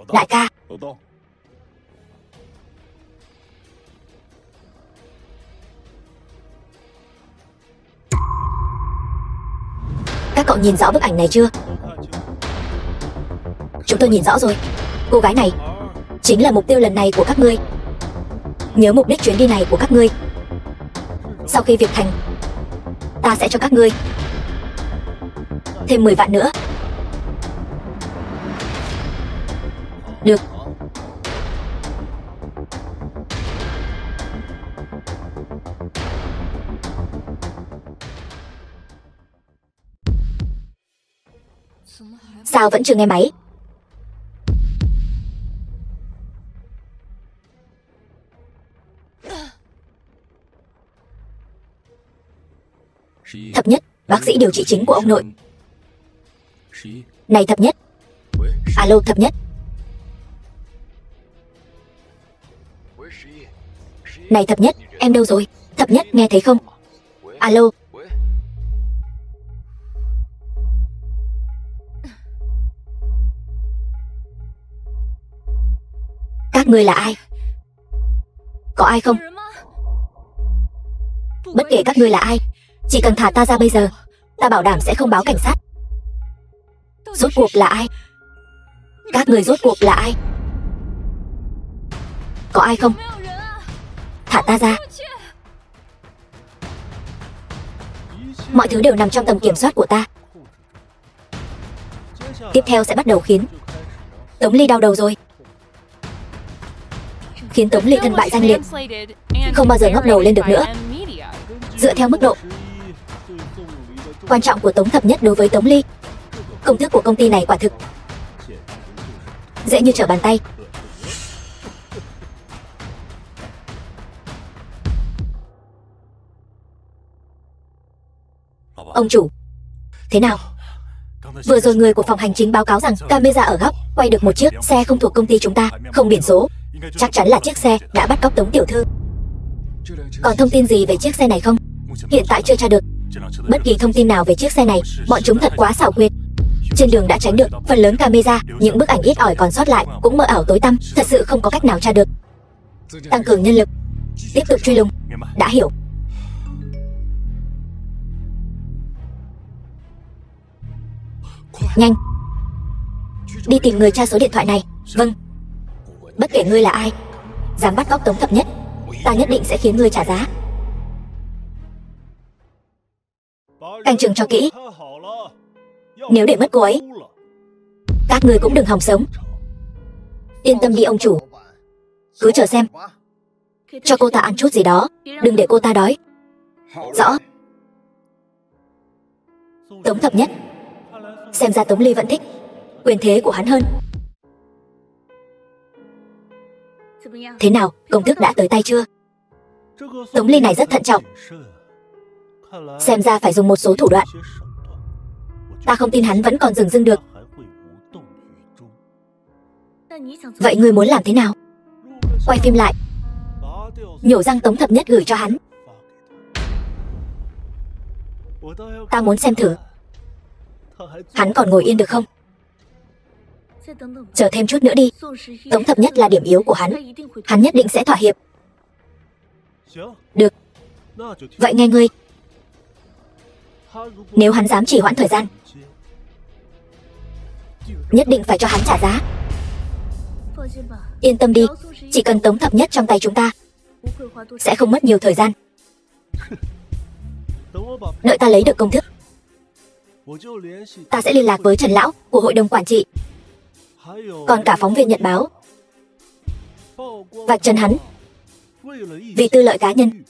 Đại ca, các cậu nhìn rõ bức ảnh này chưa? Chúng tôi nhìn rõ rồi. Cô gái này chính là mục tiêu lần này của các ngươi. Nhớ mục đích chuyến đi này của các ngươi. Sau khi việc thành, ta sẽ cho các ngươi thêm 10 vạn nữa. Được. Sao vẫn chưa nghe máy? Thập nhất, bác sĩ điều trị chính của ông nội. Này Thập nhất. Alo Thập nhất. Này Thập nhất, em đâu rồi? Thập nhất nghe thấy không? Alo. Các ngươi là ai? Có ai không? Bất kể các ngươi là ai, chỉ cần thả ta ra bây giờ, ta bảo đảm sẽ không báo cảnh sát. Rốt cuộc là ai? Các người rốt cuộc là ai? Có ai không? Thả ta ra. Mọi thứ đều nằm trong tầm kiểm soát của ta. Tiếp theo sẽ bắt đầu khiến Tống Ly đau đầu rồi. Khiến Tống Ly thân bại danh liệt, không bao giờ ngóc đầu lên được nữa. Dựa theo mức độ quan trọng của Tống Thập Nhất đối với Tống Ly, công thức của công ty này quả thực dễ như trở bàn tay. Ông chủ, thế nào? Vừa rồi người của phòng hành chính báo cáo rằng camera ở góc quay được một chiếc xe không thuộc công ty chúng ta, không biển số. Chắc chắn là chiếc xe đã bắt cóc Tống tiểu thư. Còn thông tin gì về chiếc xe này không? Hiện tại chưa tra được bất kỳ thông tin nào về chiếc xe này. Bọn chúng thật quá xảo quyệt. Trên đường đã tránh được phần lớn camera, những bức ảnh ít ỏi còn sót lại cũng mờ ảo tối tăm, thật sự không có cách nào tra được. Tăng cường nhân lực, tiếp tục truy lùng. Đã hiểu. Nhanh, đi tìm người tra số điện thoại này. Vâng. Bất kể ngươi là ai, dám bắt cóc Tống Thập Nhất, ta nhất định sẽ khiến ngươi trả giá. Canh chừng cho kỹ. Nếu để mất cô ấy, các ngươi cũng đừng hòng sống. Yên tâm đi ông chủ, cứ chờ xem. Cho cô ta ăn chút gì đó, đừng để cô ta đói. Rõ. Tống Thập Nhất, xem ra Tống Ly vẫn thích quyền thế của hắn hơn. Thế nào, công thức đã tới tay chưa? Tống Ly này rất thận trọng, xem ra phải dùng một số thủ đoạn. Ta không tin hắn vẫn còn dửng dưng được. Vậy ngươi muốn làm thế nào? Quay phim lại, nhổ răng Tống Thập Nhất gửi cho hắn. Ta muốn xem thử hắn còn ngồi yên được không. Chờ thêm chút nữa đi. Tống Thập Nhất là điểm yếu của hắn, hắn nhất định sẽ thỏa hiệp. Được. Vậy nghe ngươi, nếu hắn dám trì hoãn thời gian, nhất định phải cho hắn trả giá. Yên tâm đi, chỉ cần Tống Thập Nhất trong tay chúng ta, sẽ không mất nhiều thời gian. Đợi ta lấy được công thức, ta sẽ liên lạc với Trần Lão của hội đồng quản trị, còn cả phóng viên Nhật báo. Vạch trần hắn vì tư lợi cá nhân,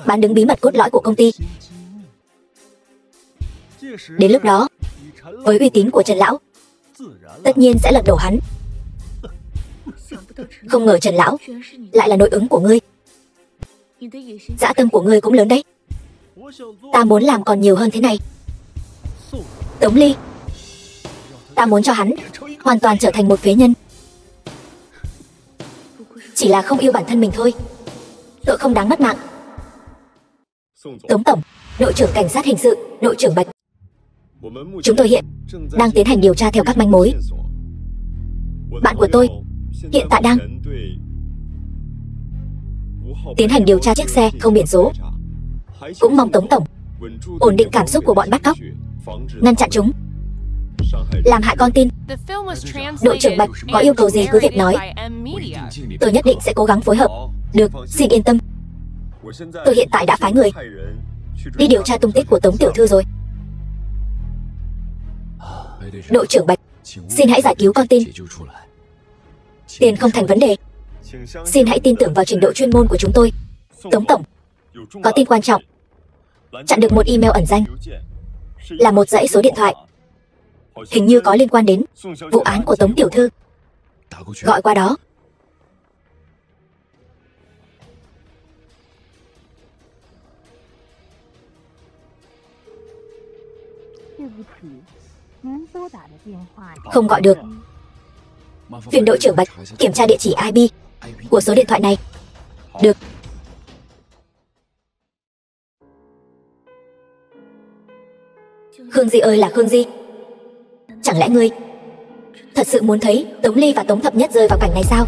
bán đứng bí mật cốt lõi của công ty. Đến lúc đó, với uy tín của Trần Lão, tất nhiên sẽ lật đổ hắn. Không ngờ Trần Lão lại là nội ứng của ngươi. Dã tâm của ngươi cũng lớn đấy. Ta muốn làm còn nhiều hơn thế này. Tống Ly, ta muốn cho hắn hoàn toàn trở thành một phế nhân. Chỉ là không yêu bản thân mình thôi, tội không đáng mất mạng. Tống tổng, đội trưởng cảnh sát hình sự, đội trưởng Bạch, chúng tôi hiện đang tiến hành điều tra theo các manh mối. Bạn của tôi hiện tại đang tiến hành điều tra chiếc xe không biển số. Cũng mong Tống Tổng ổn định cảm xúc của bọn bắt cóc, ngăn chặn chúng làm hại con tin. Đội trưởng Bạch có yêu cầu gì cứ việc nói, tôi nhất định sẽ cố gắng phối hợp. Được, xin yên tâm. Tôi hiện tại đã phái người đi điều tra tung tích của Tống tiểu thư rồi. Đội trưởng Bạch, xin hãy giải cứu con tin. Tiền không thành vấn đề. Xin hãy tin tưởng vào trình độ chuyên môn của chúng tôi. Tống Tổng, có tin quan trọng. Chặn được một email ẩn danh, là một dãy số điện thoại, hình như có liên quan đến vụ án của Tống tiểu thư. Gọi qua đó. Không gọi được. Phiền đội trưởng Bạch kiểm tra địa chỉ IP của số điện thoại này. Được. Khương Di ơi là Khương Di, chẳng lẽ ngươi thật sự muốn thấy Tống Ly và Tống Thập Nhất rơi vào cảnh này sao?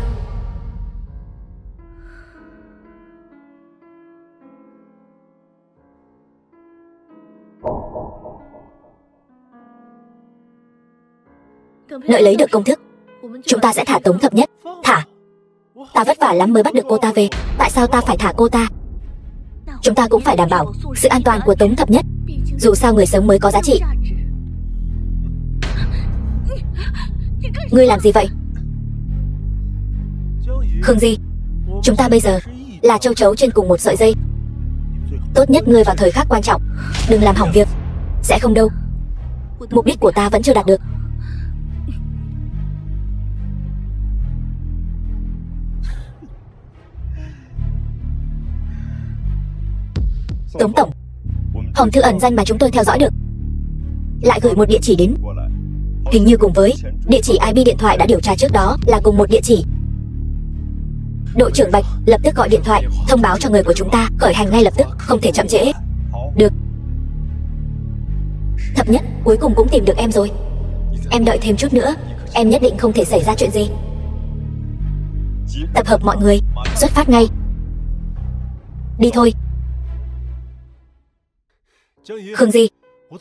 Đợi lấy được công thức, chúng ta sẽ thả Tống Thập Nhất. Thả? Ta vất vả lắm mới bắt được cô ta về, tại sao ta phải thả cô ta? Chúng ta cũng phải đảm bảo sự an toàn của Tống Thập Nhất, dù sao người sống mới có giá trị. Ngươi làm gì vậy? Khương Di, chúng ta bây giờ là châu chấu trên cùng một sợi dây. Tốt nhất ngươi vào thời khắc quan trọng đừng làm hỏng việc. Sẽ không đâu. Mục đích của ta vẫn chưa đạt được. Tống Tổng, hòm thư ẩn danh mà chúng tôi theo dõi được lại gửi một địa chỉ đến, hình như cùng với địa chỉ IP điện thoại đã điều tra trước đó là cùng một địa chỉ. Đội trưởng Bạch lập tức gọi điện thoại thông báo cho người của chúng ta khởi hành ngay lập tức, không thể chậm trễ. Được. Thập Nhất, cuối cùng cũng tìm được em rồi. Em đợi thêm chút nữa, em nhất định không thể xảy ra chuyện gì. Tập hợp mọi người, xuất phát ngay. Đi thôi. Khương Di,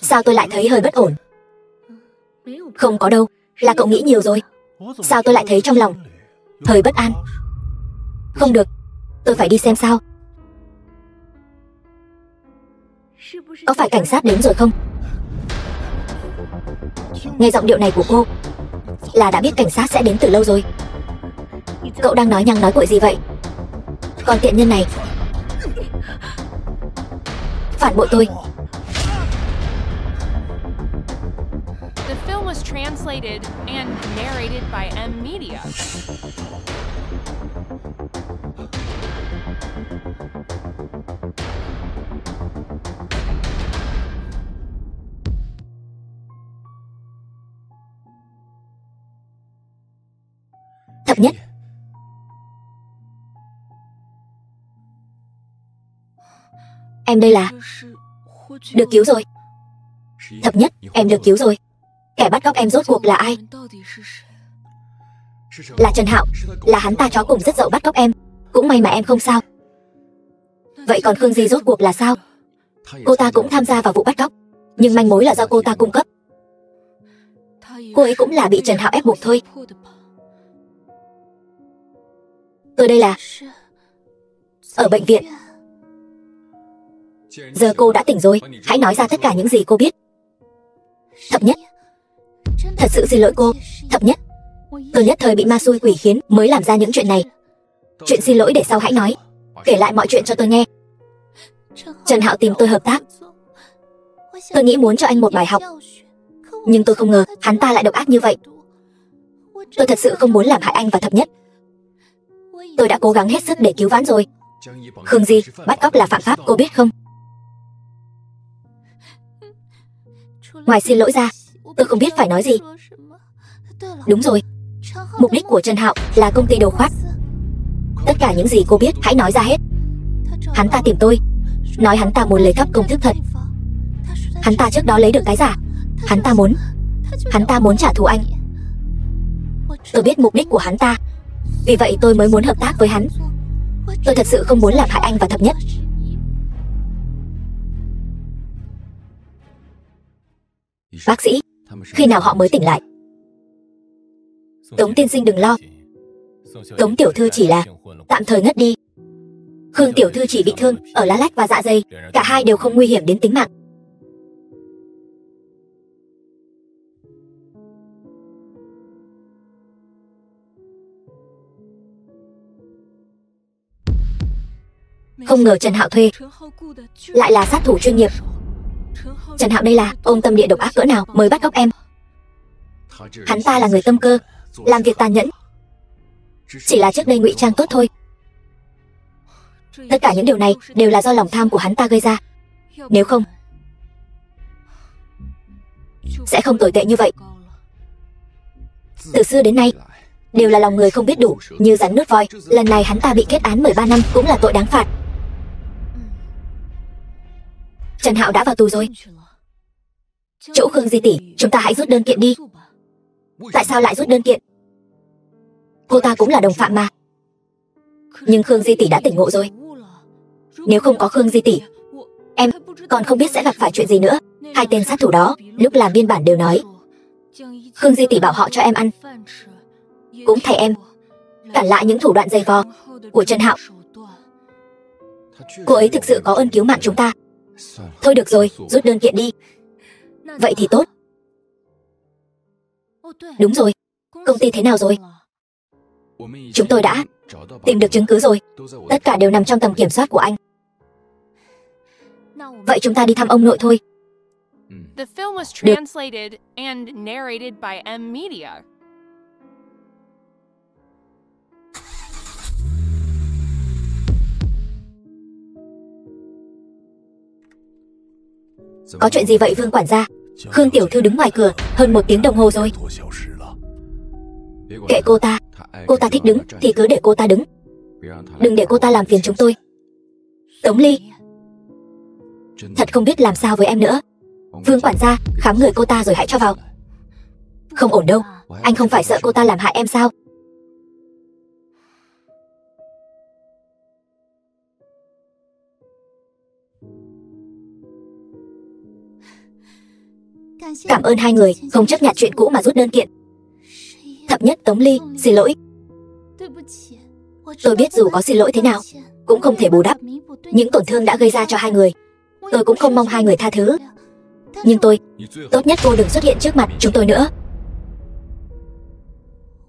sao tôi lại thấy hơi bất ổn? Không có đâu, là cậu nghĩ nhiều rồi. Sao tôi lại thấy trong lòng hơi bất an? Không được, tôi phải đi xem sao. Có phải cảnh sát đến rồi không? Nghe giọng điệu này của cô là đã biết cảnh sát sẽ đến từ lâu rồi. Cậu đang nói nhăng nói cuội gì vậy? Con tiện nhân này phản bội tôi. The film was translated and narrated by M Media. Thập Nhất, em đây là được cứu rồi. Thập Nhất, em được cứu rồi. Kẻ bắt cóc em rốt cuộc là ai? Là Trần Hạo, là hắn ta chó cùng rất dậu bắt cóc em. Cũng may mà em không sao. Vậy còn Khương Di rốt cuộc là sao? Cô ta cũng tham gia vào vụ bắt cóc, nhưng manh mối là do cô ta cung cấp. Cô ấy cũng là bị Trần Hạo ép buộc thôi. Tôi đây là ở bệnh viện. Giờ cô đã tỉnh rồi, hãy nói ra tất cả những gì cô biết. Thập Nhất, thật sự xin lỗi cô. Thập Nhất, tôi nhất thời bị ma xui quỷ khiến mới làm ra những chuyện này. Chuyện xin lỗi để sau hãy nói. Kể lại mọi chuyện cho tôi nghe. Trần Hạo tìm tôi hợp tác. Tôi nghĩ muốn cho anh một bài học, nhưng tôi không ngờ hắn ta lại độc ác như vậy. Tôi thật sự không muốn làm hại anh và Thập Nhất. Tôi đã cố gắng hết sức để cứu vãn rồi. Khương Di, bắt cóc là phạm pháp, cô biết không? Ngoài xin lỗi ra, tôi không biết phải nói gì. Đúng rồi, mục đích của Trần Hạo là công ty đồ khoát. Tất cả những gì cô biết hãy nói ra hết. Hắn ta tìm tôi, nói hắn ta muốn lấy cắp công thức thật. Hắn ta trước đó lấy được cái giả. Hắn ta muốn trả thù anh. Tôi biết mục đích của hắn ta, vì vậy tôi mới muốn hợp tác với hắn. Tôi thật sự không muốn làm hại anh và Thập Nhất. Bác sĩ, khi nào họ mới tỉnh lại? Tống tiên sinh đừng lo. Tống tiểu thư chỉ là tạm thời ngất đi. Khương tiểu thư chỉ bị thương ở lá lách và dạ dày, cả hai đều không nguy hiểm đến tính mạng. Không ngờ Trần Hạo thuê lại là sát thủ chuyên nghiệp. Trần Hạo đây là ôm tâm địa độc ác cỡ nào mới bắt cóc em. Hắn ta là người tâm cơ, làm việc tàn nhẫn. Chỉ là trước đây ngụy trang tốt thôi. Tất cả những điều này đều là do lòng tham của hắn ta gây ra. Nếu không, sẽ không tồi tệ như vậy. Từ xưa đến nay, đều là lòng người không biết đủ, như rắn nuốt voi. Lần này hắn ta bị kết án 13 năm cũng là tội đáng phạt. Trần Hạo đã vào tù rồi. Chỗ Khương Di tỷ, chúng ta hãy rút đơn kiện đi. Tại sao lại rút đơn kiện? Cô ta cũng là đồng phạm mà. Nhưng Khương Di tỷ đã tỉnh ngộ rồi. Nếu không có Khương Di tỷ, em còn không biết sẽ gặp phải chuyện gì nữa. Hai tên sát thủ đó lúc làm biên bản đều nói Khương Di tỷ bảo họ cho em ăn, cũng thay em cản lại những thủ đoạn dày vò của Trần Hạo. Cô ấy thực sự có ơn cứu mạng chúng ta. Thôi được rồi, rút đơn kiện đi. Vậy thì tốt. Đúng rồi, công ty thế nào rồi? Chúng tôi đã tìm được chứng cứ rồi. Tất cả đều nằm trong tầm kiểm soát của anh. Vậy chúng ta đi thăm ông nội thôi. The film was translated and narrated by M Media. Có chuyện gì vậy Vương quản gia? Khương tiểu thư đứng ngoài cửa hơn 1 tiếng đồng hồ rồi. Kệ cô ta thích đứng thì cứ để cô ta đứng. Đừng để cô ta làm phiền chúng tôi. Tống Ly, thật không biết làm sao với em nữa. Vương quản gia, khám người cô ta rồi hãy cho vào. Không ổn đâu, anh không phải sợ cô ta làm hại em sao? Cảm ơn hai người không chấp nhận chuyện cũ mà rút đơn kiện. Thập Nhất, Tống Ly, xin lỗi. Tôi biết dù có xin lỗi thế nào cũng không thể bù đắp những tổn thương đã gây ra cho hai người. Tôi cũng không mong hai người tha thứ. Nhưng tốt nhất cô đừng xuất hiện trước mặt chúng tôi nữa.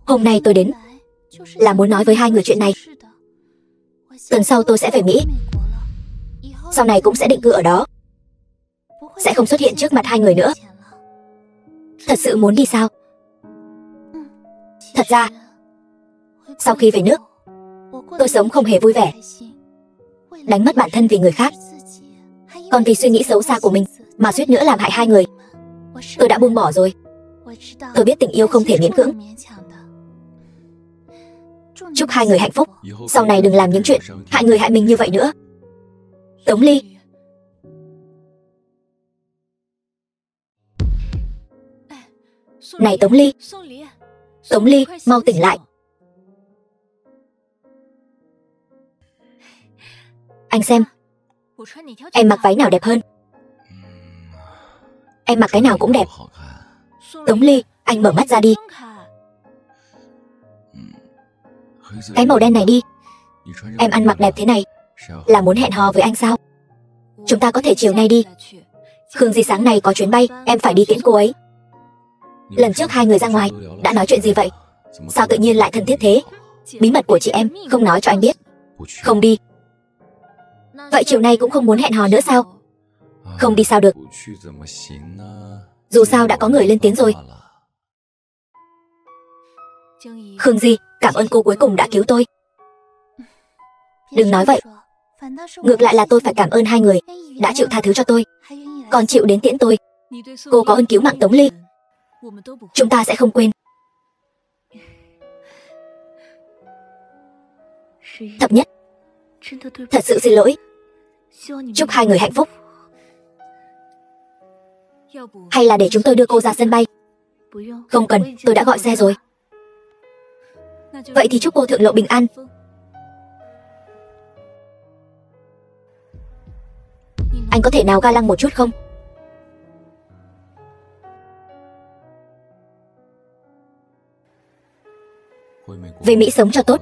Hôm nay tôi đến là muốn nói với hai người chuyện này. Tuần sau tôi sẽ về Mỹ. Sau này cũng sẽ định cư ở đó. Sẽ không xuất hiện trước mặt hai người nữa. Thật sự muốn đi sao? Thật ra, sau khi về nước, tôi sống không hề vui vẻ. Đánh mất bản thân vì người khác, còn vì suy nghĩ xấu xa của mình mà suýt nữa làm hại hai người. Tôi đã buông bỏ rồi. Tôi biết tình yêu không thể miễn cưỡng. Chúc hai người hạnh phúc. Sau này đừng làm những chuyện hại người hại mình như vậy nữa. Tống Ly. Này Tống Ly. Tống Ly, mau tỉnh lại. Anh xem, em mặc váy nào đẹp hơn? Em mặc cái nào cũng đẹp. Tống Ly, anh mở mắt ra đi. Cái màu đen này đi. Em ăn mặc đẹp thế này là muốn hẹn hò với anh sao? Chúng ta có thể chiều nay đi. Khương Di sáng nay có chuyến bay, em phải đi tiễn cô ấy. Lần trước hai người ra ngoài đã nói chuyện gì vậy? Sao tự nhiên lại thân thiết thế? Bí mật của chị em không nói cho anh biết. Không đi. Vậy chiều nay cũng không muốn hẹn hò nữa sao? Không đi sao được. Dù sao đã có người lên tiếng rồi. Khương Di, cảm ơn cô cuối cùng đã cứu tôi. Đừng nói vậy. Ngược lại là tôi phải cảm ơn hai người đã chịu tha thứ cho tôi, còn chịu đến tiễn tôi. Cô có ơn cứu mạng Tống Ly, chúng ta sẽ không quên. Thập Nhất, thật sự xin lỗi. Chúc hai người hạnh phúc. Hay là để chúng tôi đưa cô ra sân bay? Không cần, tôi đã gọi xe rồi. Vậy thì chúc cô thượng lộ bình an. Anh có thể nào ga lăng một chút không? Về Mỹ sống cho tốt,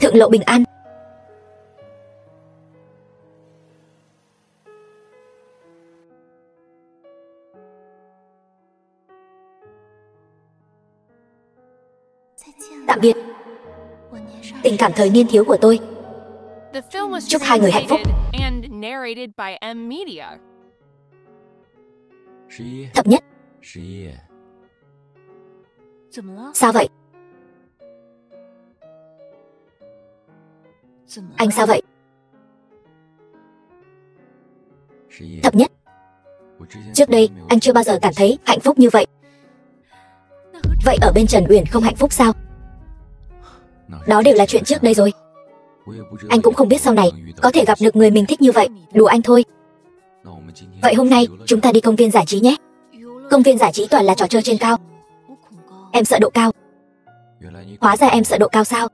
thượng lộ bình an. Tạm biệt. Tình cảm thời niên thiếu của tôi. The film was Chúc hai người hạnh phúc. translated and narrated by M Media. Thập nhất. Sao vậy? Anh sao vậy? Thập nhất. Trước đây, anh chưa bao giờ cảm thấy hạnh phúc như vậy. Vậy ở bên Trần Uyển không hạnh phúc sao? Đó đều là chuyện trước đây rồi. Anh cũng không biết sau này có thể gặp được người mình thích như vậy. Đùa anh thôi. Vậy hôm nay chúng ta đi công viên giải trí nhé. Công viên giải trí toàn là trò chơi trên cao. Em sợ độ cao. Hóa ra em sợ độ cao sao?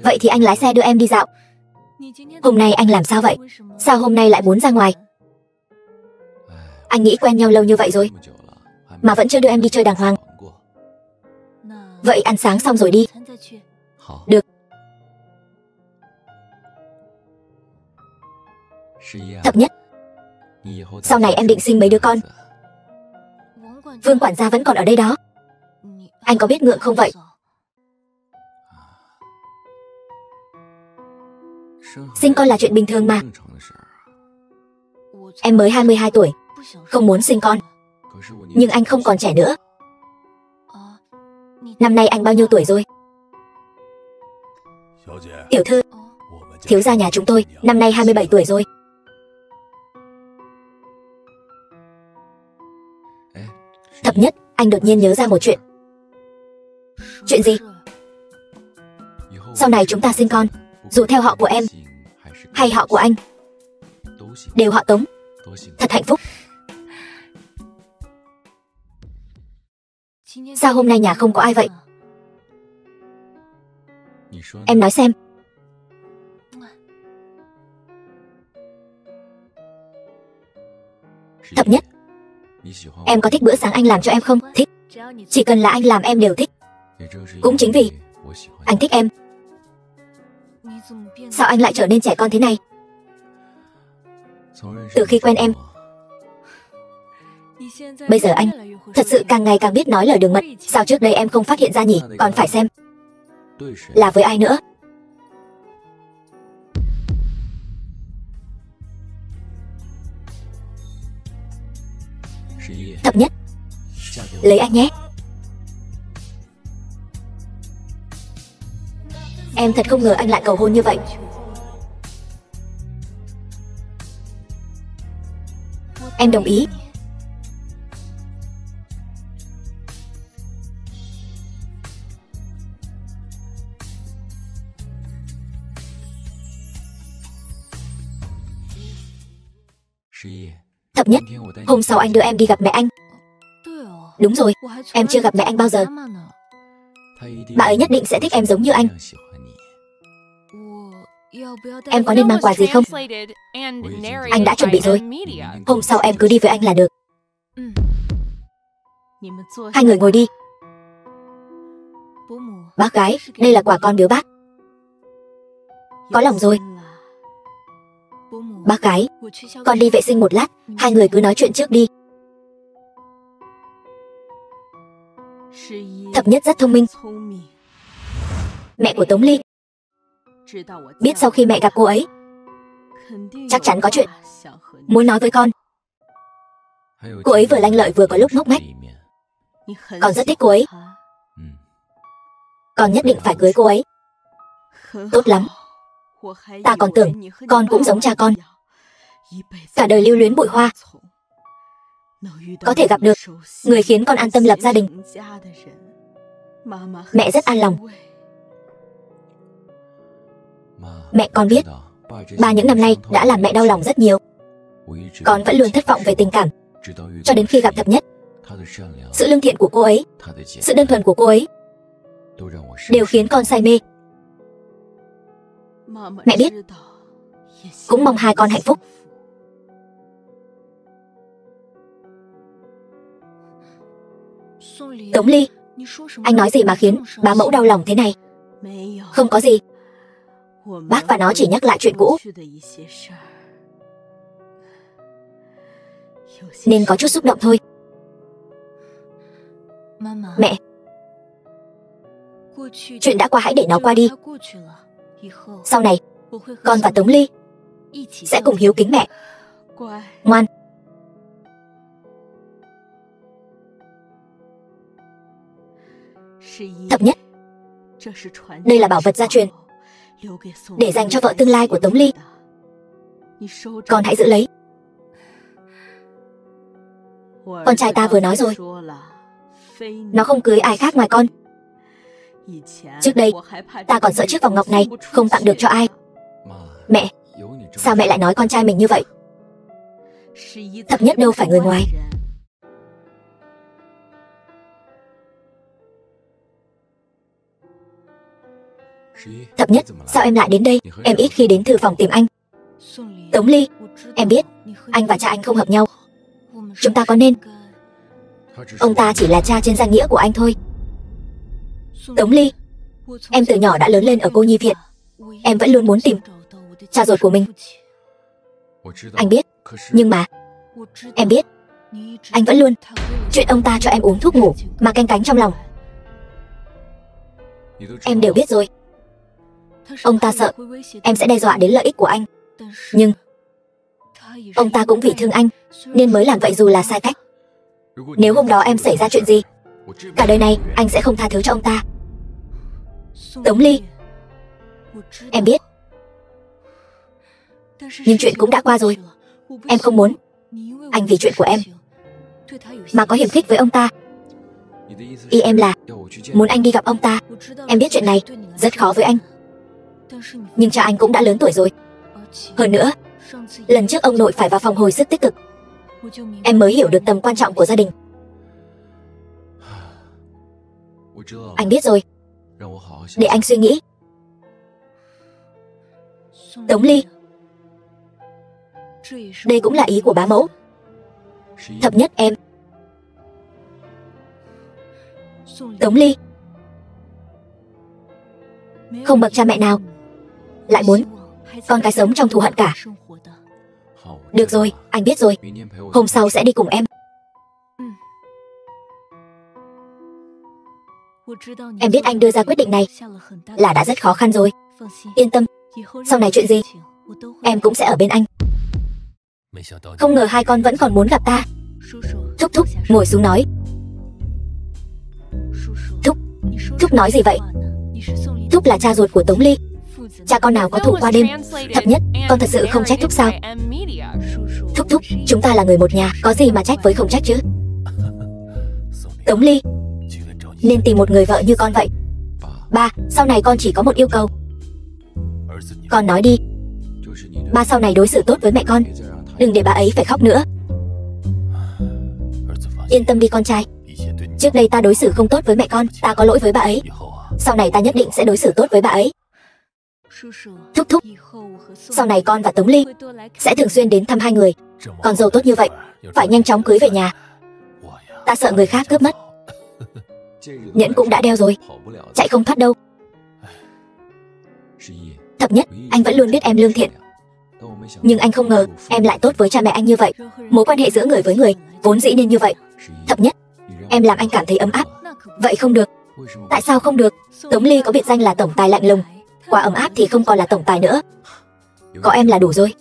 Vậy thì anh lái xe đưa em đi dạo. Hôm nay anh làm sao vậy? Sao hôm nay lại muốn ra ngoài? Anh nghĩ quen nhau lâu như vậy rồi mà vẫn chưa đưa em đi chơi đàng hoàng. Vậy ăn sáng xong rồi đi. Được. Thập nhất. Sau này em định sinh mấy đứa con? Vương quản gia vẫn còn ở đây đó. Anh có biết ngượng không vậy? Sinh con là chuyện bình thường mà. Em mới 22 tuổi, không muốn sinh con. Nhưng anh không còn trẻ nữa. Năm nay anh bao nhiêu tuổi rồi? Tiểu thư, thiếu gia nhà chúng tôi năm nay 27 tuổi rồi. Thập nhất, anh đột nhiên nhớ ra một chuyện. Chuyện gì? Sau này chúng ta sinh con, dù theo họ của em hay họ của anh, đều họ Tống. Thật hạnh phúc. Sao hôm nay nhà không có ai vậy? Em nói xem. Thập nhất, em có thích bữa sáng anh làm cho em không? Thích. Chỉ cần là anh làm em đều thích. Cũng chính vì anh thích em. Sao anh lại trở nên trẻ con thế này? Từ khi quen em, bây giờ anh thật sự càng ngày càng biết nói lời đường mật. Sao trước đây em không phát hiện ra nhỉ? Còn phải xem là với ai nữa. Thập nhất, lấy anh nhé. Em thật không ngờ anh lại cầu hôn như vậy. Em đồng ý. Thập nhất, hôm sau anh đưa em đi gặp mẹ anh. Đúng rồi, em chưa gặp mẹ anh bao giờ. Bà ấy nhất định sẽ thích em giống như anh. Em có nên mang quà gì không? Anh đã chuẩn bị rồi. Hôm sau em cứ đi với anh là được. Hai người ngồi đi. Bác gái, đây là quà con biếu bác. Có lòng rồi. Bác gái, con đi vệ sinh một lát, hai người cứ nói chuyện trước đi. Thập nhất rất thông minh. Mẹ của Tống Ly biết sau khi mẹ gặp cô ấy, chắc chắn có chuyện muốn nói với con. Cô ấy vừa lanh lợi vừa có lúc ngốc nghếch. Con rất thích cô ấy. Con nhất định phải cưới cô ấy. Tốt lắm. Ta còn tưởng con cũng giống cha con, cả đời lưu luyến bụi hoa. Có thể gặp được người khiến con an tâm lập gia đình, mẹ rất an lòng. Mẹ con biết, ba những năm nay đã làm mẹ đau lòng rất nhiều. Con vẫn luôn thất vọng về tình cảm, cho đến khi gặp Thập Nhất. Sự lương thiện của cô ấy, sự đơn thuần của cô ấy, đều khiến con say mê. Mẹ biết, cũng mong hai con hạnh phúc. Tống Ly, anh nói gì mà khiến bá mẫu đau lòng thế này? Không có gì. Bác và nó chỉ nhắc lại chuyện cũ, nên có chút xúc động thôi. Mẹ, chuyện đã qua hãy để nó qua đi. Sau này, con và Tống Ly sẽ cùng hiếu kính mẹ. Ngoan. Thập nhất, đây là bảo vật gia truyền, để dành cho vợ tương lai của Tống Ly. Con hãy giữ lấy. Con trai ta vừa nói rồi, nó không cưới ai khác ngoài con. Trước đây, ta còn sợ chiếc vòng ngọc này không tặng được cho ai. Mẹ, sao mẹ lại nói con trai mình như vậy? Thập nhất đâu phải người ngoài. Thập nhất, sao em lại đến đây? Em ít khi đến thư phòng tìm anh. Tống Ly, em biết, anh và cha anh không hợp nhau. Chúng ta có nên... Ông ta chỉ là cha trên danh nghĩa của anh thôi. Tống Ly, em từ nhỏ đã lớn lên ở cô nhi viện. Em vẫn luôn muốn tìm cha ruột của mình. Anh biết, nhưng mà em biết, anh vẫn luôn chuyện ông ta cho em uống thuốc ngủ mà canh cánh trong lòng. Em đều biết rồi. Ông ta sợ em sẽ đe dọa đến lợi ích của anh. Nhưng ông ta cũng vì thương anh nên mới làm vậy dù là sai cách. Nếu hôm đó em xảy ra chuyện gì, cả đời này anh sẽ không tha thứ cho ông ta. Tống Ly, em biết, nhưng chuyện cũng đã qua rồi. Em không muốn anh vì chuyện của em mà có hiềm khích với ông ta. Ý em là muốn anh đi gặp ông ta. Em biết chuyện này rất khó với anh, nhưng cha anh cũng đã lớn tuổi rồi. Hơn nữa, lần trước ông nội phải vào phòng hồi sức tích cực, em mới hiểu được tầm quan trọng của gia đình. Anh biết rồi, để anh suy nghĩ. Tống Ly, đây cũng là ý của bá mẫu. Thập nhất em. Tống Ly, không bậc cha mẹ nào lại muốn con cái sống trong thù hận cả. Được rồi, anh biết rồi. Hôm sau sẽ đi cùng em. Em biết anh đưa ra quyết định này là đã rất khó khăn rồi. Yên tâm, sau này chuyện gì em cũng sẽ ở bên anh. Không ngờ hai con vẫn còn muốn gặp ta. Thúc thúc, ngồi xuống nói. Thúc nói gì vậy? Thúc là cha ruột của Tống Ly. Cha con nào có thụ qua đêm. Thập nhất, con thật sự không trách thúc sao? Thúc, chúng ta là người một nhà, có gì mà trách với không trách chứ? Tống Ly, nên tìm một người vợ như con vậy. Ba, sau này con chỉ có một yêu cầu. Con nói đi. Ba sau này đối xử tốt với mẹ con, đừng để bà ấy phải khóc nữa. Yên tâm đi con trai. Trước đây ta đối xử không tốt với mẹ con, ta có lỗi với bà ấy. Sau này ta nhất định sẽ đối xử tốt với bà ấy. Thúc, sau này con và Tống Ly sẽ thường xuyên đến thăm hai người. Con dâu tốt như vậy, phải nhanh chóng cưới về nhà. Ta sợ người khác cướp mất. Nhẫn cũng đã đeo rồi, chạy không thoát đâu. Thập nhất, anh vẫn luôn biết em lương thiện, nhưng anh không ngờ em lại tốt với cha mẹ anh như vậy. Mối quan hệ giữa người với người vốn dĩ nên như vậy. Thập nhất, em làm anh cảm thấy ấm áp. Vậy không được. Tại sao không được? Tống Ly có biệt danh là tổng tài lạnh lùng, quá ấm áp thì không còn là tổng tài nữa. Có em là đủ rồi.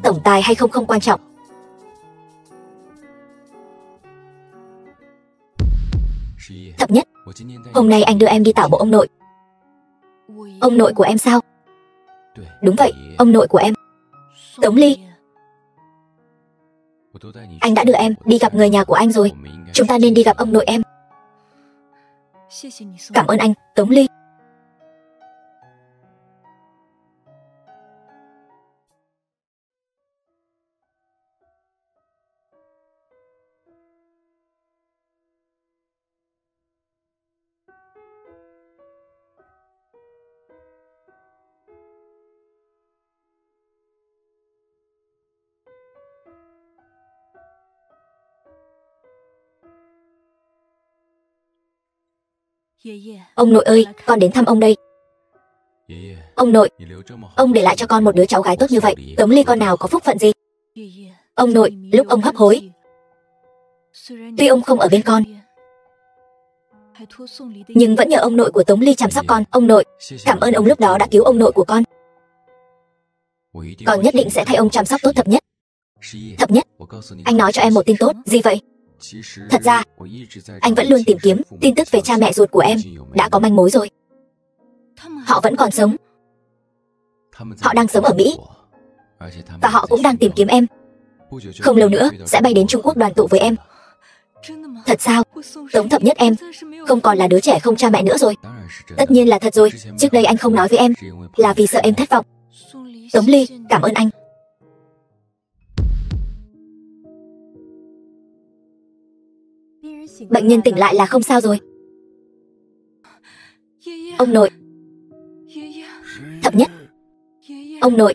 Tổng tài hay không không quan trọng. Thập nhất, hôm nay anh đưa em đi tảo mộ ông nội. Ông nội của em sao? Đúng vậy, ông nội của em. Tống Ly, anh đã đưa em đi gặp người nhà của anh rồi. Chúng ta nên đi gặp ông nội em. Cảm ơn anh, Tống Ly. Ông nội ơi, con đến thăm ông đây. Ông nội, ông để lại cho con một đứa cháu gái tốt như vậy, Tống Ly con nào có phúc phận gì. Ông nội, lúc ông hấp hối, tuy ông không ở bên con, nhưng vẫn nhờ ông nội của Tống Ly chăm sóc con. Ông nội, cảm ơn ông lúc đó đã cứu ông nội của con. Con nhất định sẽ thay ông chăm sóc tốt Thập Nhất. Thập Nhất, anh nói cho em một tin tốt. Gì vậy? Thật ra, anh vẫn luôn tìm kiếm tin tức về cha mẹ ruột của em. Đã có manh mối rồi. Họ vẫn còn sống. Họ đang sống ở Mỹ. Và họ cũng đang tìm kiếm em. Không lâu nữa sẽ bay đến Trung Quốc đoàn tụ với em. Thật sao? Tống Thập Nhất em không còn là đứa trẻ không cha mẹ nữa rồi. Tất nhiên là thật rồi. Trước đây anh không nói với em là vì sợ em thất vọng. Tống Ly, cảm ơn anh. Bệnh nhân tỉnh lại là không sao rồi. Ông nội. Thập Nhất. Ông nội.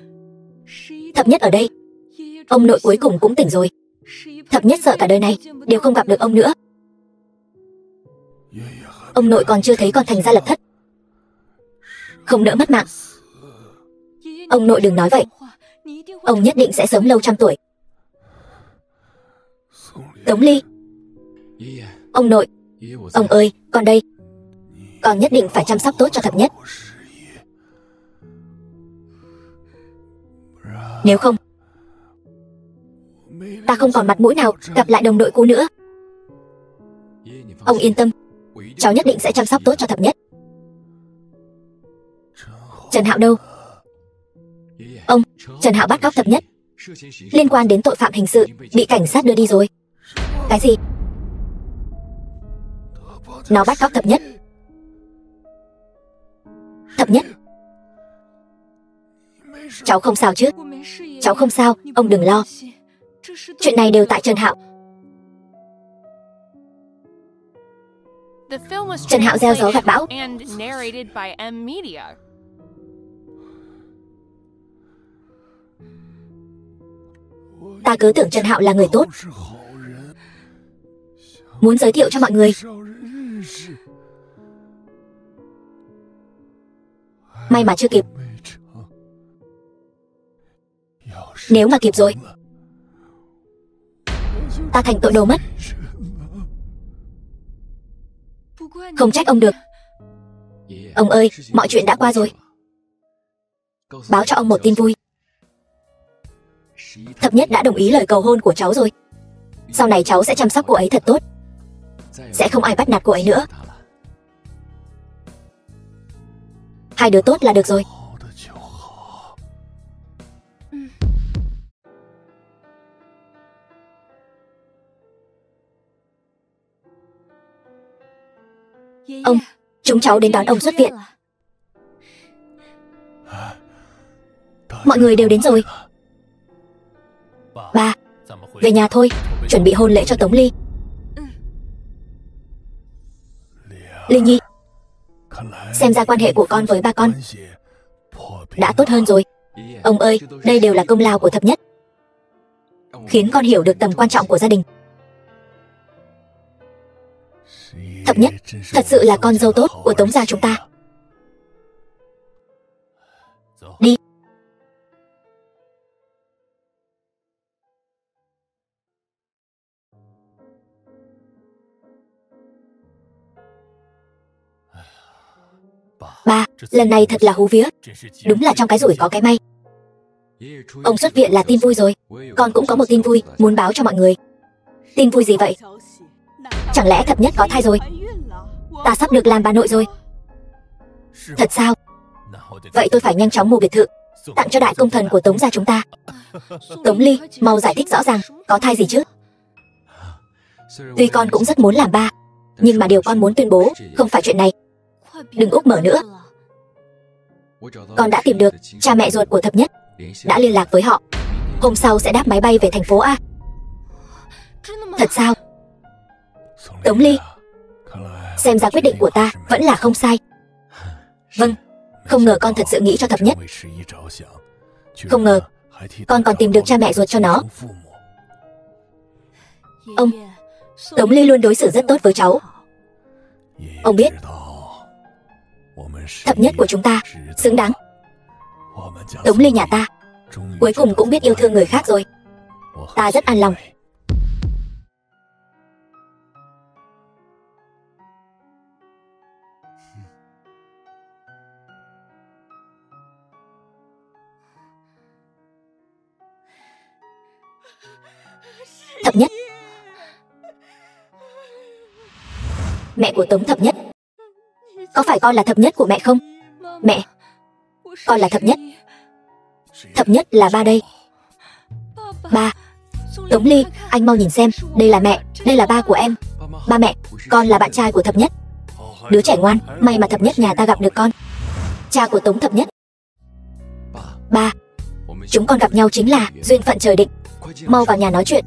Thập Nhất ở đây. Ông nội cuối cùng cũng tỉnh rồi. Thập Nhất sợ cả đời này đều không gặp được ông nữa. Ông nội còn chưa thấy con thành ra lập thất, không nỡ mất mạng. Ông nội đừng nói vậy. Ông nhất định sẽ sống lâu trăm tuổi. Tống Ly. Ông nội. Ông ơi, con đây. Con nhất định phải chăm sóc tốt cho Thập Nhất. Nếu không, ta không còn mặt mũi nào gặp lại đồng đội cũ nữa. Ông yên tâm, cháu nhất định sẽ chăm sóc tốt cho Thập Nhất. Trần Hạo đâu? Ông, Trần Hạo bắt cóc Thập Nhất, liên quan đến tội phạm hình sự, bị cảnh sát đưa đi rồi. Cái gì? Nó bắt cóc Thập Nhất. Thập Nhất. Cháu không sao chứ? Cháu không sao, ông đừng lo. Chuyện này đều tại Trần Hạo. Trần Hạo gieo gió gặt bão. Ta cứ tưởng Trần Hạo là người tốt, muốn giới thiệu cho mọi người. May mà chưa kịp. Nếu mà kịp rồi, ta thành tội đồ mất. Không trách ông được. Ông ơi, mọi chuyện đã qua rồi. Báo cho ông một tin vui. Thập Nhất đã đồng ý lời cầu hôn của cháu rồi. Sau này cháu sẽ chăm sóc cô ấy thật tốt. Sẽ không ai bắt nạt cô ấy nữa. Hai đứa tốt là được rồi. Ông, chúng cháu đến đón ông xuất viện. Mọi người đều đến rồi. Ba, về nhà thôi, chuẩn bị hôn lễ cho Tống Ly. Ly Nhi, xem ra quan hệ của con với ba con đã tốt hơn rồi. Ông ơi, đây đều là công lao của Thập Nhất, khiến con hiểu được tầm quan trọng của gia đình. Thập Nhất thật sự là con dâu tốt của Tống gia chúng ta. Đi. Ba, lần này thật là hú vía. Đúng là trong cái rủi có cái may. Ông xuất viện là tin vui rồi. Con cũng có một tin vui muốn báo cho mọi người. Tin vui gì vậy? Chẳng lẽ Thập Nhất có thai rồi? Ta sắp được làm bà nội rồi. Thật sao? Vậy tôi phải nhanh chóng mua biệt thự, tặng cho đại công thần của Tống gia chúng ta. Tống Ly, mau giải thích rõ ràng, có thai gì chứ? Tuy con cũng rất muốn làm ba, nhưng mà điều con muốn tuyên bố không phải chuyện này. Đừng úp mở nữa. Con đã tìm được cha mẹ ruột của Thập Nhất, đã liên lạc với họ. Hôm sau sẽ đáp máy bay về thành phố A. Thật sao? Tống Ly, xem ra quyết định của ta vẫn là không sai. Vâng, không ngờ con thật sự nghĩ cho Thập Nhất. Không ngờ con còn tìm được cha mẹ ruột cho nó. Ông, Tống Ly luôn đối xử rất tốt với cháu. Ông biết, Thập nhất của chúng ta xứng đáng. Tống Ly nhà ta cuối cùng cũng biết yêu thương người khác rồi. Ta rất an lòng. Thập nhất, mẹ của Tống Thập Nhất. Có phải con là thập nhất của mẹ không? Mẹ, con là thập nhất. Thập nhất là ba đây. Ba. Tống Ly, anh mau nhìn xem, đây là mẹ, đây là ba của em. Ba mẹ, con là bạn trai của thập nhất. Đứa trẻ ngoan, may mà thập nhất nhà ta gặp được con. Cha của Tống Thập Nhất. Ba, chúng con gặp nhau chính là duyên phận trời định. Mau vào nhà nói chuyện.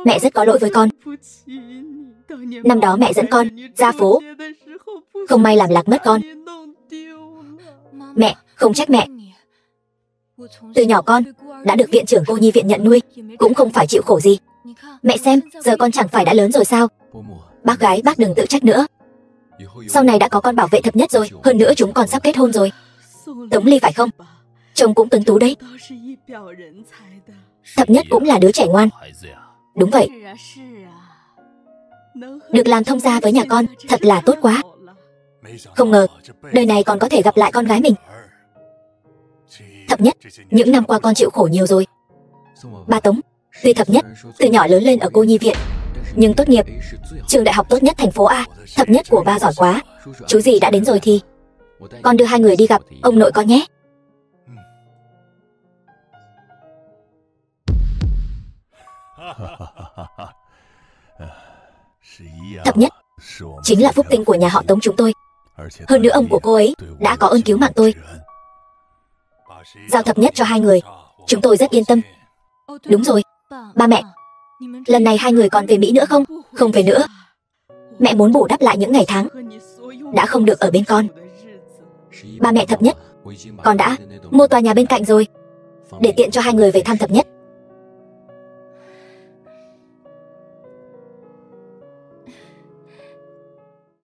Mẹ rất có lỗi với con. Năm đó mẹ dẫn con ra phố, không may làm lạc mất con. Mẹ, không trách mẹ. Từ nhỏ con đã được viện trưởng cô nhi viện nhận nuôi, cũng không phải chịu khổ gì. Mẹ xem, giờ con chẳng phải đã lớn rồi sao? Bác gái, bác đừng tự trách nữa. Sau này đã có con bảo vệ thập nhất rồi, hơn nữa chúng còn sắp kết hôn rồi. Tống Ly phải không? Trông cũng tuấn tú đấy. Thập nhất cũng là đứa trẻ ngoan. Đúng vậy. Được làm thông gia với nhà con thật là tốt quá. Không ngờ đời này còn có thể gặp lại con gái mình. Thập nhất, những năm qua con chịu khổ nhiều rồi. Ba Tống, tuy Thập nhất từ nhỏ lớn lên ở cô nhi viện, nhưng tốt nghiệp trường đại học tốt nhất thành phố A. Thập nhất của ba giỏi quá. Chú gì đã đến rồi thì con đưa hai người đi gặp ông nội con nhé. Thập nhất chính là phúc tinh của nhà họ Tống chúng tôi. Hơn nữa ông của cô ấy đã có ơn cứu mạng tôi. Giao thập nhất cho hai người, chúng tôi rất yên tâm. Đúng rồi, ba mẹ, lần này hai người còn về Mỹ nữa không? Không về nữa. Mẹ muốn bù đắp lại những ngày tháng đã không được ở bên con. Ba mẹ Thập nhất, con đã mua tòa nhà bên cạnh rồi, để tiện cho hai người về thăm Thập nhất.